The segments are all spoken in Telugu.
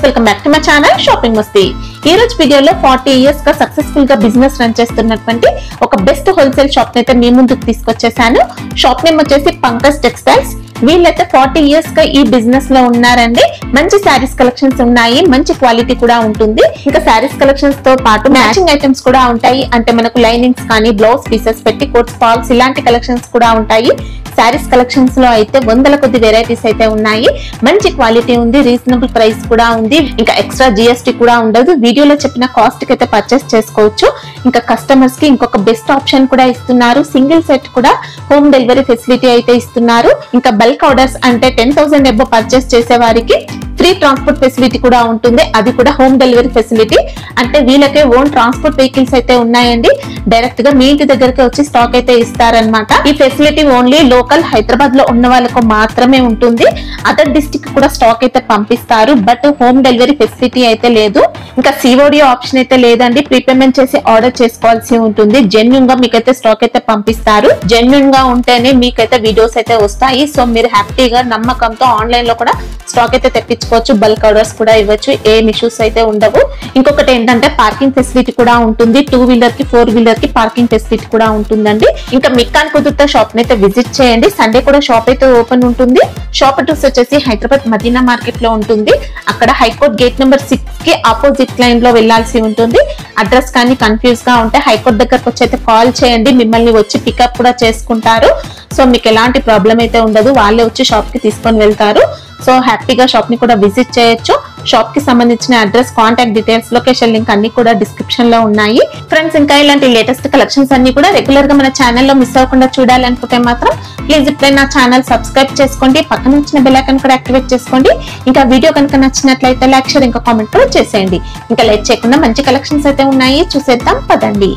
Welcome back to my channel shopping మస్తీ. ఈ రోజు వీడియోలో 40 ఇయర్స్ గా సక్సెస్ఫుల్ గా బిజినెస్ రన్ చేస్తున్నటువంటి ఒక బెస్ట్ హోల్సేల్ షాప్ అయితే మీ ముందుకు తీసుకొచ్చేసాను. షాప్ నేమ్ వచ్చేసి పంకజ్ టెక్స్టైల్స్. వీళ్ళైతే 40 ఇయర్స్ గా ఈ బిజినెస్ లో ఉన్నారండి. మంచి శారీస్ కలెక్షన్స్ ఉన్నాయి, మంచి క్వాలిటీ కూడా ఉంటుంది. ఇంకా శారీస్ కలెక్షన్స్ తో పాటు మ్యాచింగ్ ఐటమ్స్ కూడా ఉంటాయి. అంటే మనకు లైనింగ్స్ కానీ, బ్లౌజ్ పీసెస్, పెట్టి కోట్స్, ఫాల్స్ ఇలాంటి కలెక్షన్స్ కూడా ఉంటాయి. శారీస్ కలెక్షన్స్ లో అయితే వందల కొద్ది వెరైటీస్ అయితే ఉన్నాయి. మంచి క్వాలిటీ ఉంది, రీజనబుల్ ప్రైస్ కూడా ఉంది. ఇంకా ఎక్స్ట్రా GST కూడా ఉండదు. వీడియోలో చెప్పిన కాస్ట్ కి అయితే పర్చేస్ చేసుకోవచ్చు. ఇంకా కస్టమర్స్ కి ఇంకొక బెస్ట్ ఆప్షన్ కూడా ఇస్తున్నారు. సింగిల్ సెట్ కూడా హోమ్ డెలివరీ ఫెసిలిటీ అయితే ఇస్తున్నారు. ఇంకా బల్క్ ఆర్డర్స్ అంటే 10,000 ఎబో పర్చేస్ చేసే వారికి ఫ్రీ ట్రాన్స్పోర్ట్ ఫెసిలిటీ కూడా ఉంటుంది. అది కూడా హోమ్ డెలివరీ ఫెసిలిటీ. అంటే వీళ్ళకే ఓన్ ట్రాన్స్పోర్ట్ వెహికల్స్ అయితే ఉన్నాయండి. డైరెక్ట్ గా మీ ఇంటి దగ్గరికి వచ్చి స్టాక్ అయితే ఇస్తారనమాట. ఈ ఫెసిలిటీ ఓన్లీ లోకల్ హైదరాబాద్ లో ఉన్న వాళ్ళకు మాత్రమే ఉంటుంది. అదర్ డిస్ట్రిక్ట్ కూడా స్టాక్ అయితే పంపిస్తారు. బట్ హోమ్ డెలివరీ ఫెసిలిటీ అయితే లేదు. ఇంకా COD ఆప్షన్ అయితే లేదండి. ప్రీపేమెంట్ చేసి ఆర్డర్ చేసుకోవాల్సి ఉంటుంది. జెన్యూన్ గా మీకైతే స్టాక్ అయితే పంపిస్తారు. జెన్యూన్ గా ఉంటేనే మీకైతే వీడియోస్ అయితే వస్తాయి. సో మీరు హ్యాపీగా నమ్మకంతో ఆన్లైన్ లో కూడా స్టాక్ అయితే తెప్పించుకోవచ్చు. బల్క్ ఆర్డర్స్ కూడా ఇవ్వచ్చు. ఏం ఇష్యూస్ అయితే ఉండవు. ఇంకొకటి ఏంటంటే పార్కింగ్ ఫెసిలిటీ కూడా ఉంటుంది. 2 వీలర్ కి 4 వీలర్ కి పార్కింగ్ ఫెసిలిటీ కూడా ఉంటుందండి. ఇంకా మిక్కాన్ కుదుర్తా షాప్ అయితే విజిట్ చేయండి. సండే కూడా షాప్ అయితే ఓపెన్ ఉంటుంది. షాప్ అడ్రస్ వచ్చేసి హైదరాబాద్ మదీనా మార్కెట్ లో ఉంటుంది. అక్కడ హైకోర్ట్ గేట్ నెంబర్ 6 కి ఆపోజిట్ లైన్ లో వెళ్లాల్సి ఉంటుంది. అడ్రస్ కానీ కన్ఫ్యూజ్ గా ఉంటే హైకోర్ట్ దగ్గరకు వచ్చి అయితే కాల్ చేయండి. మిమ్మల్ని వచ్చి పికప్ కూడా చేసుకుంటారు. సో మీకు ఎలాంటి ప్రాబ్లం అయితే ఉండదు. వాళ్ళే వచ్చి షాప్ కి తీసుకొని వెళ్తారు. సో హ్యాపీగా షాప్ ని కూడా విజిట్ చేయొచ్చు. షాప్ కి సంబంధించిన address, contact details, location link అన్ని కూడా డిస్క్రిప్షన్ లో ఉన్నాయి. ఫ్రెండ్స్, ఇంకా ఇలాంటి లేటెస్ట్ కలెక్షన్స్ అన్ని కూడా రెగ్యులర్ గా మన ఛానల్లో మిస్ అవ్వకుండా చూడాలనుకుంటే మాత్రం ప్లీజ్ ఇప్పుడే నా ఛానల్ సబ్స్క్రైబ్ చేసుకోండి. పక్కన వచ్చిన బెల్ ఐకాన్ కూడా యాక్టివేట్ చేసుకోండి. ఇంకా వీడియో కనుక నచ్చినట్లయితే లైక్, షేర్, ఇంకా కామెంట్ కూడా చేసేయండి. ఇంకా లేట్ చేయకుండా మంచి కలెక్షన్స్ అయితే ఉన్నాయి, చూసేద్దాం పదండి.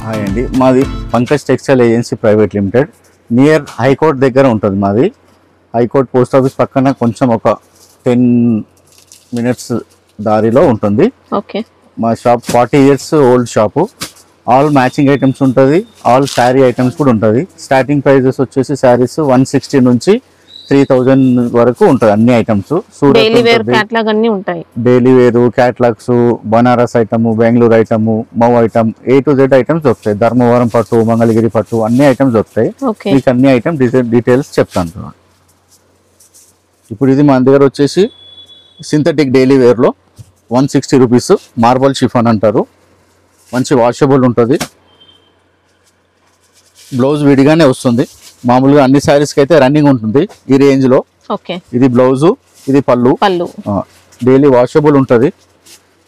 హాయ్ అండి, మాది Pankaj textile agency private limited. Near high court దగ్గర ఉంటుంది మాది. హైకోర్ట్ పోస్ట్ ఆఫీస్ పక్కన కొంచెం ఒక 10 మినిట్స్ దారిలో ఉంటుంది. ఓకే. మా shop 40 years old shop. All matching items ఉంటుంది, ఆల్ శారీ ఐటమ్స్ కూడా ఉంటుంది. స్టార్టింగ్ ప్రైజెస్ వచ్చేసి శారీస్ 160 నుంచి 3,000 వరకు ఉంటుంది. అన్ని ఐటమ్స్ డైలీ వేర్ క్యాటలాగ్ అన్ని ఉంటాయి. డైలీ వేరు, catalogues, Banaras item, Bengaluru item, Mau item, A to Z items దొరుకుతాయి. ధర్మవరం పట్టు, మంగళగిరి పట్టు అన్ని ఐటమ్స్ దొరుకుతాయి. మీకు అన్ని ఐటమ్ డీటెయిల్స్ చెప్తాను. ఇప్పుడు ఇది మన దగ్గర వచ్చేసి సింథటిక్ డైలీ వేర్లో 160 రూపీస్. మార్బల్ షిఫాన్ అంటారు. మంచి వాషబుల్ ఉంటుంది. బ్లౌజ్ విడిగానే వస్తుంది. మామూలుగా అన్ని శారీస్కి అయితే రన్నింగ్ ఉంటుంది ఈ రేంజ్ లో. ఇది బ్లౌజు, ఇది పళ్ళు. డైలీ వాషబుల్ ఉంటుంది.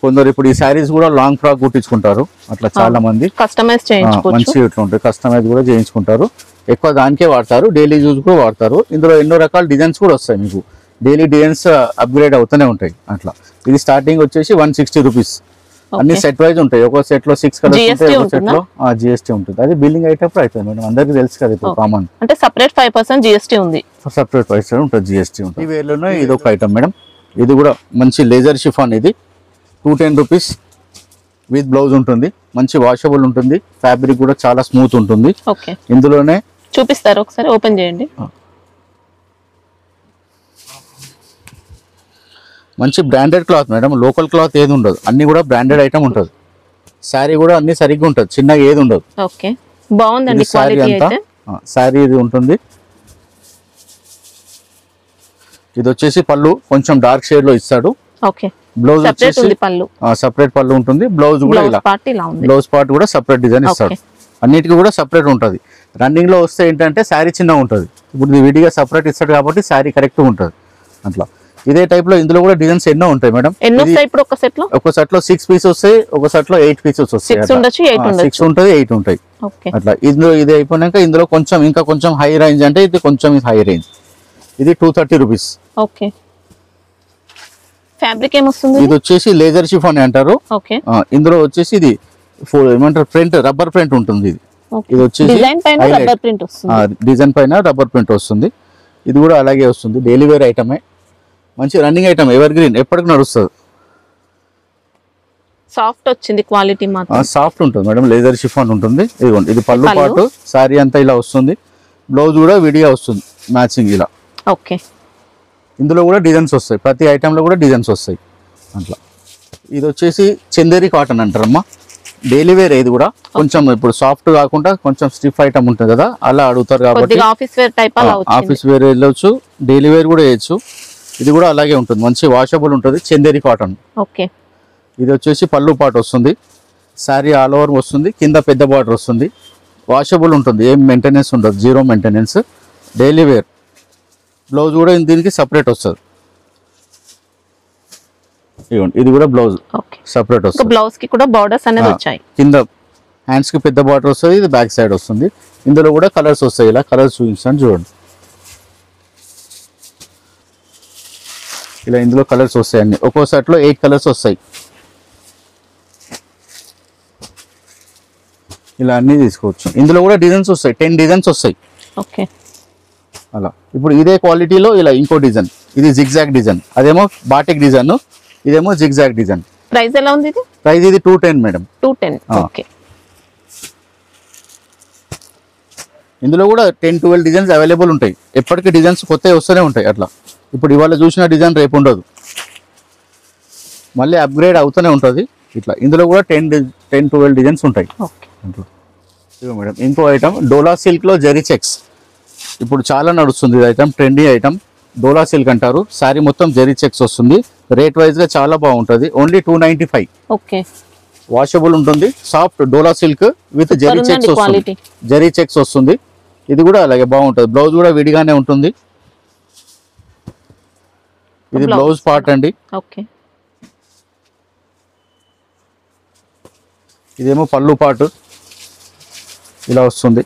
కొందరు ఇప్పుడు ఈ శారీస్ కూడా లాంగ్ ఫ్రాక్ కుట్టించుకుంటారు. అట్లా చాలా మంది మంచి ఇట్లా ఉంటుంది. కస్టమైజ్ కూడా చేయించుకుంటారు. ఎక్కువ దానికే వాడతారు. డైలీ యూజ్ కూడా వాడతారు. ఇందులో ఎన్నో రకాల డిజైన్స్ కూడా వస్తాయి. మీకు డైలీ డిజైన్స్ అప్గ్రేడ్ అవుతూనే ఉంటాయి. అట్లా ఇది స్టార్టింగ్ వచ్చేసి 160 రూపీస్. అన్ని సెట్ వైజ్ ఉంటాయి. ఒక సెట్ లో 6 కలర్స్ ఉంటాయి, ఒక సెట్ లో GST ఉంటుంది. అది బిల్లింగ్ అయ్యేటప్పుడు అవుతుంది మేడం. అందరికి తెలుసు కదా ఇప్పుడు కామన్. అంటే సెపరేట్ 5% GST ఉంది. సెపరేట్ 5% ఉంటుంది, GST ఉంటుంది. ఈ వేర్లోనే ఇది ఒక ఐటమ్ మేడం. ఇది కూడా మంచి లేజర్ షిఫాన్. ఇది 210 రూపీస్ విత్ బ్లౌజ్ ఉంటుంది. మంచి వాషబుల్ ఉంటుంది. ఫ్యాబ్రిక్ కూడా చాలా స్మూత్ ఉంటుంది. ఇందులోనే చూపిస్తారు, ఒకసారి ఓపెన్ చేయండి. మంచి branded cloth madam. Local cloth ఏది ఉండదు. అన్ని కూడా బ్రాండెడ్ ఐటమ్ ఉంటుంది. శారీ కూడా అన్ని సరిగ్గా ఉంటుంది. చిన్నగా ఏది ఉండదు. ఓకే, బాగుందండి క్వాలిటీ అయితే. శారీ ఇది ఉంటుంది. ఇది వచ్చేసి పళ్ళు కొంచెం డార్క్ షేడ్ లో ఇస్తాడు. ఓకే. బ్లౌజ్ వచ్చేసి సపరేట్ పళ్ళు ఉంటుంది. బ్లౌజ్ కూడా ఇలా బ్లౌజ్ పార్ట్ కూడా సపరేట్ డిజైన్ ఇస్తాడు. అన్నిటికీ కూడా సపరేట్ ఉంటుంది. రన్నింగ్ లో వస్తే ఏంటంటే శారీ చిన్నగా ఉంటుంది. ఇప్పుడు విడిగా సపరేట్ ఇస్తాడు కాబట్టి శారీ కరెక్ట్ ఉంటుంది. అట్లా ఇదే టైప్ లో ఇందులో కూడా డిజైన్స్ ఎన్నో ఉంటాయి మేడం. ఒక సెట్ లో 6 పీసెస్ వస్తాయి, ఒక సెట్ లో 8 పీసెస్ వస్తాయి. 6 ఉంటుంది, 8 ఉంటాయి. అట్లా ఇందులో ఇది అయిపోయినాక ఇందులో కొంచెం ఇంకా కొంచెం హై రేంజ్ అంటే ఇది కొంచెం హై రేంజ్. ఇది 230 రూపీస్. ఓకే. ఫ్యాబ్రిక్ ఏమొస్తుంది? ఇది వచ్చేసి లేజర్ షిఫాన్ అంటారు. ఇందులో వచ్చేసి ఇది ఏమంటారు ప్రింట్, రబ్బర్ ప్రింట్ ఉంటుంది. ఇది వచ్చేసి డిజైన్ పైన రబ్బర్ ప్రింట్ వస్తుంది. ఇది కూడా అలాగే వస్తుంది. డైలీ వేర్ ఐటమే. మంచి రన్నింగ్ ఐటమ్, ఎవర్ గ్రీన్, ఎప్పటికి నడుస్తుంది. సాఫ్ట్ వచ్చింది, క్వాలిటీ మాత్రం సాఫ్ట్ ఉంటుంది మేడం. లేజర్ షిఫాన్ ఉంటుంది. ఇదిగోండి, ఇది పళ్ళు పాటు. శారీ అంతా ఇలా వస్తుంది. బ్లౌజ్ కూడా విడిగా వస్తుంది మ్యాచింగ్ ఇలా. ఓకే. ఇందులో కూడా డిజైన్స్ వస్తాయి, ప్రతి ఐటెంలో కూడా డిజైన్స్ వస్తాయి అట్లా. ఇది వచ్చేసి చందేరి కాటన్ అంటారమ్మా, డైలీ వేర్. ఇది కూడా కొంచెం ఇప్పుడు సాఫ్ట్ కాకుండా కొంచెం స్టిఫ్ ఐటమ్ ఉంటుంది కదా, అలా అడుగుతారు కాబట్టి ఆఫీస్ వేర్ వెళ్ళొచ్చు, డైలీ వేర్ కూడా వేయచ్చు. ఇది కూడా అలాగే ఉంటుంది, మంచి వాషబుల్ ఉంటుంది, చందేరి కాటన్. ఓకే. ఇది వచ్చేసి పళ్ళు పాటు వస్తుంది, శారీ ఆల్ ఓవర్ వస్తుంది, కింద పెద్ద బార్డర్ వస్తుంది, వాషబుల్ ఉంటుంది, ఏం మెయింటెనెన్స్ ఉండదు, zero maintenance, daily wear. Blouse కూడా దీనికి సపరేట్ వస్తుంది. ఇది కూడా బ్లౌజ్ సపరేట్ వస్తుంది. బ్లౌజ్ కి కూడా బార్డర్స్ అనేది వచ్చాయి, కింద హ్యాండ్స్ కి పెద్ద బార్డర్ వస్తుంది, ఇది బ్యాక్ సైడ్ వస్తుంది. ఇందులో కూడా కలర్స్ వస్తాయి, ఇలా కలర్స్ చూపిస్తాను చూడండి. ఇలా ఇందులో కలర్స్ వస్తాయి అన్ని, ఒక్కో సెట్ లో 8 కలర్స్ వస్తాయి. ఇలా అన్ని తీసుకోవచ్చు. ఇందులో కూడా డిజైన్స్ వస్తాయి, 10 డిజైన్స్ వస్తాయి. ఓకే. అలా ఇప్పుడు ఇదే క్వాలిటీలో ఇలా ఇంకో డిజైన్, ఇది జిగ్జాగ్ డిజైన్, అదేమో బాటిక్ డిజైన్, ఇదేమో జిగ్జాగ్ డిజైన్. ప్రైస్ ఎలా ఉంది ఇది? ప్రైస్ ఇది 210 మేడం. 210. ఓకే. ఇందులో కూడా 10-12 డిజైన్స్ అవైలబుల్ ఉంటాయి, ఎప్పటికీ డిజైన్స్ కొత్తవి వస్తూనే ఉంటాయి అట్లా. ఇప్పుడు ఇవాళ చూసిన డిజైన్ రేపు ఉండదు, మళ్ళీ అప్గ్రేడ్ అవుతూనే ఉంటుంది ఇట్లా. ఇందులో కూడా 10-12 డిజైన్స్ ఉంటాయి. మేడం ఇంకో ఐటమ్ డోలా సిల్క్ లో జెరీ చెక్స్, ఇప్పుడు చాలా నడుస్తుంది ఇది item, trendy item, dola silk అంటారు. శారీ మొత్తం జెరీ చెక్స్ వస్తుంది, రేట్ వైజ్ గా చాలా బాగుంటుంది, ఓన్లీ 295. ఓకే. వాషబుల్ ఉంటుంది, soft dola silk with zari checks వస్తుంది, జెరీ చెక్స్ వస్తుంది. ఇది కూడా అలాగే బాగుంటుంది, బ్లౌజ్ కూడా విడిగానే ఉంటుంది. ఇది బ్లౌజ్ పార్ట్ అండి. ఓకే. ఇదేమో పళ్ళు పార్ట్, ఇలా వస్తుంది.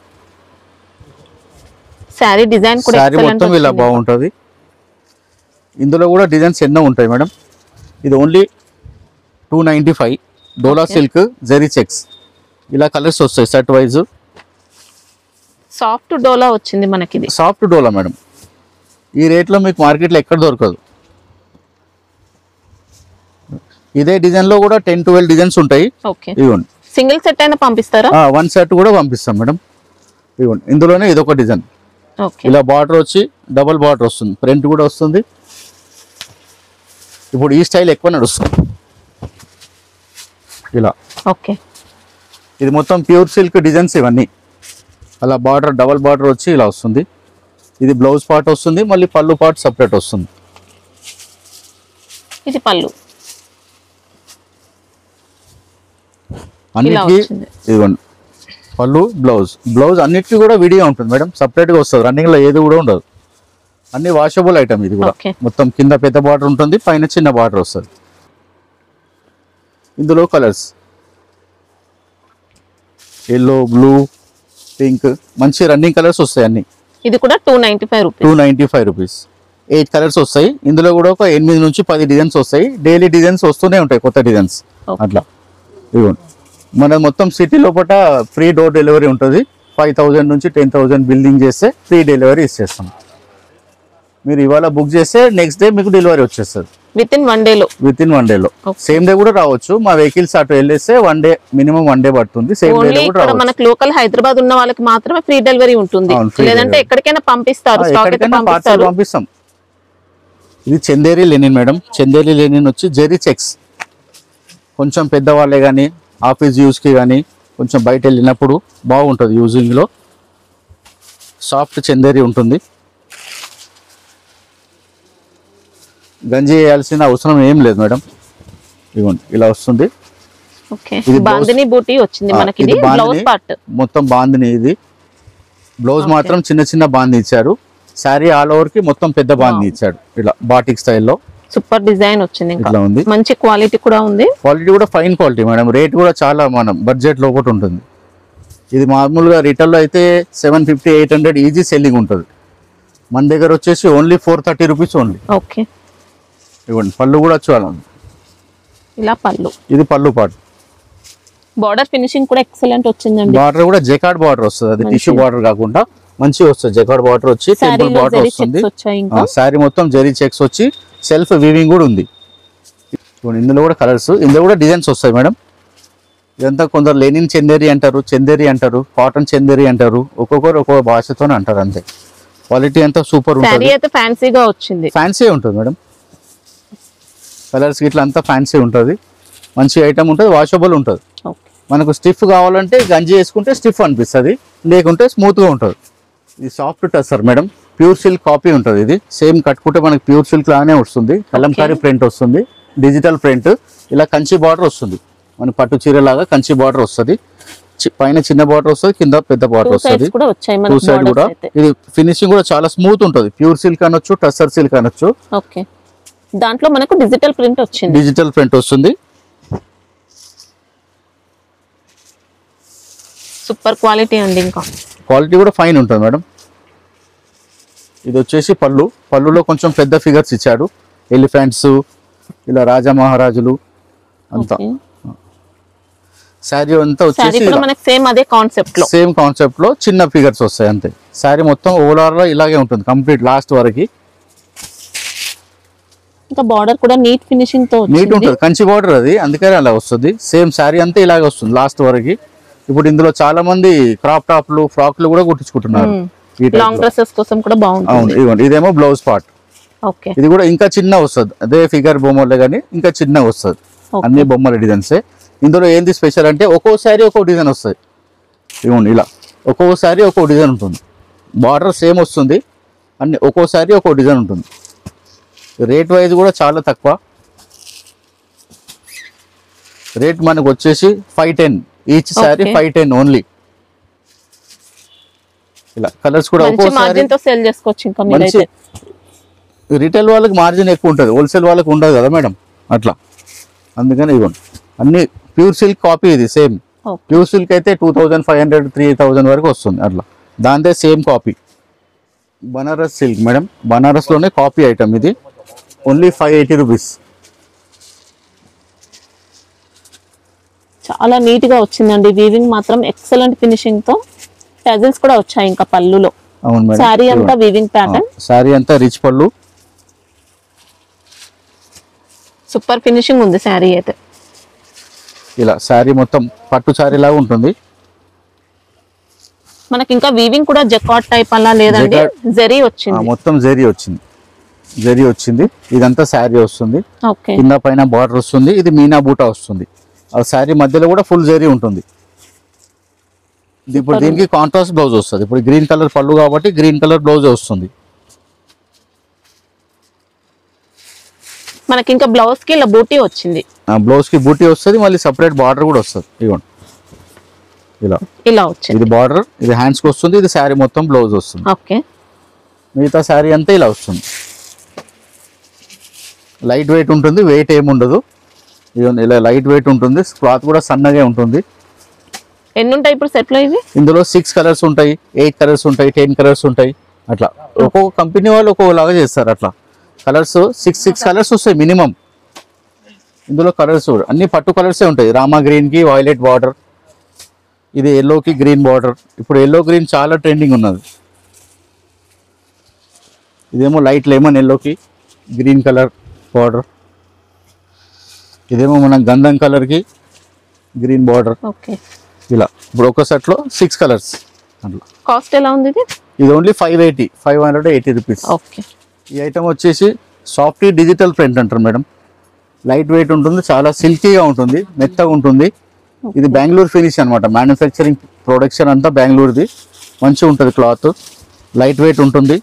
శారీ డిజైన్ కూడా శారీ మొత్తం ఇలా బాగుంటుంది. ఇందులో కూడా డిజైన్స్ ఎన్నో ఉంటాయి మేడం. ఇది ఓన్లీ 295, డోలా సిల్క్ జెరీ చెక్స్, ఇలా కలర్స్ వస్తాయి సెట్ వైజ్. సాఫ్ట్ డోలా వచ్చింది మనకి, ఇది సాఫ్ట్ డోలా మేడం. ఈ రేట్లో మీకు మార్కెట్లో ఎక్కడ దొరకదు. ఇదే డిజైన్ లో కూడా 10-12 డిజైన్స్ ఉంటాయి. ఇవ్వండి, సింగిల్ సెట్ అయినా పంపిస్తారా? 1 సెట్ కూడా పంపిస్తాం మేడం. ఇవ్వండి, ఇందులోనే ఇదొక డిజైన్, ఇలా బార్డర్ వచ్చి డబుల్ బార్డర్ వస్తుంది, ప్రింట్ కూడా వస్తుంది. ఇప్పుడు ఈ స్టైల్ ఎక్కువ నడుస్తుంది ఇలా. ఓకే. ఇది మొత్తం ప్యూర్ సిల్క్ డిజైన్స్ ఇవన్నీ, అలా బార్డర్ డబుల్ బార్డర్ వచ్చి ఇలా వస్తుంది. ఇది బ్లౌజ్ పార్ట్ వస్తుంది, మళ్ళీ పళ్ళు పార్ట్ సపరేట్ వస్తుంది. ఇది పళ్ళు అన్నిటికీ. ఇదిగోండి పళ్ళు, బ్లౌజ్ అన్నిటికీ కూడా విడిగా ఉంటుంది మేడం, సపరేట్ గా వస్తుంది, రన్నింగ్ లో ఏది కూడా ఉండదు. అన్ని వాషబుల్ ఐటమ్. ఇది కూడా మొత్తం కింద పెద్ద బార్డర్ ఉంటుంది, పైన చిన్న బార్డర్ వస్తుంది. ఇందులో కలర్స్ ఎల్లో, బ్లూ, పింక్, మంచి రన్నింగ్ కలర్స్ వస్తాయి అన్ని. ఇది కూడా 295 రూపీస్. 8 కలర్స్ వస్తాయి. ఇందులో కూడా ఒక 8 నుంచి 10 డిజైన్స్ వస్తాయి, డైలీ డిజైన్స్ వస్తూనే ఉంటాయి, కొత్త డిజైన్స్ అట్లా. ఇవ్వండి, మన మొత్తం సిటీ లోపల ఫ్రీ డోర్ డెలివరీ ఉంటుంది. 5000 నుంచి 10,000 బిల్డింగ్ చేస్తే ఫ్రీ డెలివరీ ఇచ్చేస్తాం. మీరు ఇవాళ బుక్ చేస్తే నెక్స్ట్ డే మీకు డెలివరీ వచ్చేస్తుంది, విత్ ఇన్ వన్ డేలో. సేమ్ డే కూడా రావచ్చు, మా వెహికల్స్ అటు వెళ్ళేస్తే మినిమం 1 డే పడుతుంది. సేమ్ డే కూడా రావచ్చు. మనకు లోకల్ హైదరాబాద్ ఉన్న వాళ్ళకి మాత్రమే ఫ్రీ డెలివరీ ఉంటుంది, లేదంటే ఎక్కడికైనా పంపిస్తాం. ఇది Chanderi linen madam. Chanderi linen వచ్చి జెరీ చెక్స్, కొంచెం పెద్దవాళ్ళే కానీ ఆఫీస్ యూస్కి కానీ కొంచెం బయట వెళ్ళినప్పుడు బాగుంటుంది యూజింగ్లో. సాఫ్ట్ చందేరి ఉంటుంది, గంజి వేయాల్సిన అవసరం ఏం లేదు మేడం. ఇవ్వండి, ఇలా వస్తుంది. మొత్తం బాందిని. ఇది బ్లౌజ్ మాత్రం చిన్న చిన్న బాంది ఇచ్చారు, శారీ ఆల్ ఓవర్ కి మొత్తం పెద్ద బాంది ఇచ్చాడు, ఇలా బాటిక్ స్టైల్లో. సూపర్ డిజైన్ వచ్చింది, ఇట్లా ఉంది. మంచి క్వాలిటీ కూడా ఉంది, క్వాలిటీ కూడా ఫైన్ క్వాలిటీ మేడం. రేట్ కూడా చాలా మనం బడ్జెట్ లోపల ఉంటుంది. ఇది మామూలుగా రిటైల్ లో అయితే 750-800 ఈజీ సెల్లింగ్ ఉంటుంది. మన దగ్గర వచ్చేసి ఓన్లీ 430 రూపీస్ ఓన్లీ. ఓకే. ఇవ్వండి, పళ్ళు కూడా చాలా ఇలా పళ్ళు. ఇది పళ్ళు పార్ట్. బార్డర్ ఫినిషింగ్ కూడా ఎక్సలెంట్ వచ్చిందండి. బార్డర్ కూడా జెకార్డ్ బార్డర్ వస్తుంది, అది టిష్యూ బార్డర్ కాకుండా మంచిగా వస్తుంది. జెకార్డ్ బార్డర్ వచ్చి టెంపుల్ బార్డర్ వస్తుంది. శారీ మొత్తం జెరీ చెక్స్ వచ్చి సెల్ఫ్ వీవింగ్ కూడా ఉంది. ఇందులో కూడా కలర్స్, ఇందులో కూడా డిజైన్స్ వస్తాయి మేడం. ఇదంతా కొందరు లెనిన్ చందేరి అంటారు, కాటన్ చందేరి అంటారు, ఒక్కొక్కరు ఒక్కొక్క భాషతోనే అంటారు అంతే. క్వాలిటీ అంతా సూపర్ ఉంటుంది. సారీ అయితే ఫ్యాన్సీగా వచ్చింది. ఫ్యాన్సీ ఉంటుంది మేడం, కలర్స్ ఇట్లా అంతా ఫ్యాన్సీ ఉంటుంది. మంచి ఐటమ్ ఉంటుంది, వాషబుల్ ఉంటుంది. మనకు స్టిఫ్ కావాలంటే గంజి వేసుకుంటే స్టిఫ్ అనిపిస్తుంది, లేకుంటే స్మూత్గా ఉంటుంది. ఇది soft tussar madam, pure silk copy ఉంటుంది. ఇది సేమ్ కట్టుకుంటే మనకి ప్యూర్ సిల్క్ లానే వస్తుంది. కలంకారీ ప్రింట్ వస్తుంది, డిజిటల్ ప్రింట్. ఇలా కంచి బార్డర్ వస్తుంది, మన పట్టు చీర లాగా కంచి బార్డర్ వస్తుంది. పైన చిన్న బార్డర్ వస్తుంది, కింద పెద్ద బార్డర్ వస్తుంది. టూ సైడ్ కూడా ఇది ఫినిషింగ్ కూడా చాలా స్మూత్ ఉంటుంది. ప్యూర్ సిల్క్ అనొచ్చు, టసర్ సిల్క్ అనొచ్చు. దాంట్లో మనకు డిజిటల్ ప్రింట్ వచ్చింది, డిజిటల్ ప్రింట్ వస్తుంది. సూపర్ క్వాలిటీ అండి. ఇంకా క్వాలిటీ కూడా ఫైన్ ఉంటుంది మేడం. ఇది వచ్చేసి పళ్ళు, పళ్ళులో కొంచెం పెద్ద ఫిగర్స్ ఇచ్చాడు. ఎలిఫెంట్స్, ఇలా రాజా మహారాజులు అంతా. శారీ అంతా వచ్చేసి సేమ్ కాన్సెప్ట్ లో చిన్న ఫిగర్స్ వస్తాయి అంతే. శారీ మొత్తం ఓవరాల్ లో ఇలాగే ఉంటుంది కంప్లీట్ లాస్ట్ వరకు. ఇంకా బార్డర్ కూడా నీట్ ఫినిషింగ్ తో నీట్ ఉంటుంది, కంచి బార్డర్ అది, అందుకనే అలా వస్తుంది. సేమ్ శారీ అంతా ఇలాగే వస్తుంది లాస్ట్ వరకు. ఇప్పుడు ఇందులో చాలా మంది క్రాప్ టాప్లు, ఫ్రాక్లు కూడా కుట్టించుకుంటున్నారు. లాంగ్ డ్రెస్సెస్ కోసం కూడా బాగుంటుంది. ఇదేమో బ్లౌజ్ పార్ట్. ఇది కూడా ఇంకా చిన్న వస్తుంది, అదే ఫిగర్ బొమ్మలే కానీ ఇంకా చిన్న వస్తుంది. అన్ని బొమ్మల డిజైన్సే. ఇందులో ఏంది స్పెషల్ అంటే ఒక్కోసారి ఒక్కో డిజైన్ వస్తుంది. ఇవ్వండి ఇలా ఒక్కోసారి ఒక్కో డిజైన్ ఉంటుంది. బార్డర్ సేమ్ వస్తుంది, అన్ని ఒక్కోసారి ఒక్కో డిజైన్ ఉంటుంది. రేట్ వైజ్ కూడా చాలా తక్కువ. రేట్ మనకు వచ్చేసి 510 ఈచ్ శారీ, 510 ఓన్లీ. ఇలా కలర్స్ కూడా ఒక్కోసారి రిటైల్ వాళ్ళకి మార్జిన్ ఎక్కువ ఉంటుంది, హోల్సేల్ వాళ్ళకి ఉండదు కదా మేడం, అట్లా. అందుకని ఇవ్వండి అన్ని ప్యూర్ సిల్క్ కాపీ. ఇది సేమ్ ప్యూర్ సిల్క్ అయితే 2500 3000 వరకు వస్తుంది అట్లా. దాంతో same copy Banaras silk madam, Banaras లోనే కాపీ ఐటమ్. ఇది ఓన్లీ 580 రూపీస్. చాలా నీట్ గా వచ్చిందండి. వీవింగ్ మాత్రం ఎక్సలెంట్ ఫినిషింగ్ తో. టజల్స్ కూడా వచ్చాయి ఇంకా పళ్ళులో. అవును మేడం, సారీ అంతా వీవింగ్ ప్యాటర్న్, సారీ అంతా రిచ్ పళ్ళు. సూపర్ ఫినిషింగ్ ఉంది సారీ అయితే. ఇలా సారీ మొత్తం పట్టు సారీ లాగా ఉంటుంది. మనకి ఇంకా వీవింగ్ కూడా జకాట్ టైప్ అలా లేదండి, జరీ వచ్చింది, మొత్తం జరీ వచ్చింది. జరీ వచ్చింది, ఇదంతా సారీ వస్తుంది. కింద పైన బార్డర్ వస్తుంది. ఇది మీనా బూటా వస్తుంది. ఆ సారీ మధ్యలో కూడా ఫుల్ జరీ ఉంటుంది. ఇప్పుడు దీనికి కాంట్రాస్ట్ బ్లౌజ్ వస్తుంది. ఇప్పుడు గ్రీన్ కలర్ పళ్ళు కాబట్టి గ్రీన్ కలర్ బ్లౌజ్ వస్తుంది. మనకి ఇంకా బ్లౌజ్ కి ఇలా బూటీ వచ్చింది. బ్లౌజ్ కి బూటీ వస్తుంది, మళ్ళీ సెపరేట్ బార్డర్ కూడా వస్తుంది. ఇదిగోండి ఇలా ఇలా వచ్చింది. ఇది బార్డర్, ఇది హ్యాండ్స్ కి వస్తుంది. ఇది శారీ మొత్తం బ్లౌజ్ వస్తుంది. ఓకే, మిగతా శారీ అంతా ఇలా వస్తుంది. లైట్ వెయిట్ ఉంటుంది, వెయిట్ ఏముండదు. ఇలా లైట్ వెయిట్ ఉంటుంది. క్లాత్ కూడా సన్నగా ఉంటుంది. ఎన్ని ఉంటాయి ఇప్పుడు సెట్ లో? ఇవి ఇందులో 6 కలర్స్ ఉంటాయి, 8 కలర్స్ ఉంటాయి, 10 కలర్స్ ఉంటాయి. అట్లా ఒక్కొక్క కంపెనీ వాళ్ళు ఒక్కొక్కలాగా చేస్తారు. అట్లా కలర్స్ 6 కలర్స్ వస్తాయి మినిమం. ఇందులో కలర్స్ అన్ని పట్టు కలర్సే ఉంటాయి. రామా గ్రీన్ కి వైలెట్ బార్డర్, ఇది ఎల్లో కి గ్రీన్ బార్డర్. ఇప్పుడు ఎల్లో గ్రీన్ చాలా ట్రెండింగ్ ఉన్నది. ఇదేమో లైట్ లెమన్ ఎల్లో కి గ్రీన్ కలర్ బార్డర్. ఇదేమో మన గంధం కలర్ కి గ్రీన్ బార్డర్. ఇలా ఇప్పుడు ఒక సెట్ లో 6 కలర్స్. అట్లా కాస్ట్ ఎలా ఉంది ఇది? ఇది ఓన్లీ 580 రూపీస్. ఈ ఐటమ్ వచ్చేసి సాఫ్ట్ డిజిటల్ ప్రింట్ అంటారు మేడం. లైట్ వెయిట్ ఉంటుంది, చాలా సిల్కీగా ఉంటుంది, మెత్తగా ఉంటుంది. ఇది బెంగళూరు ఫినిష్ అనమాట. మ్యానుఫ్యాక్చరింగ్ ప్రొడక్షన్ అంతా బెంగళూరుది. మంచిగా ఉంటుంది క్లాత్, లైట్ వెయిట్ ఉంటుంది,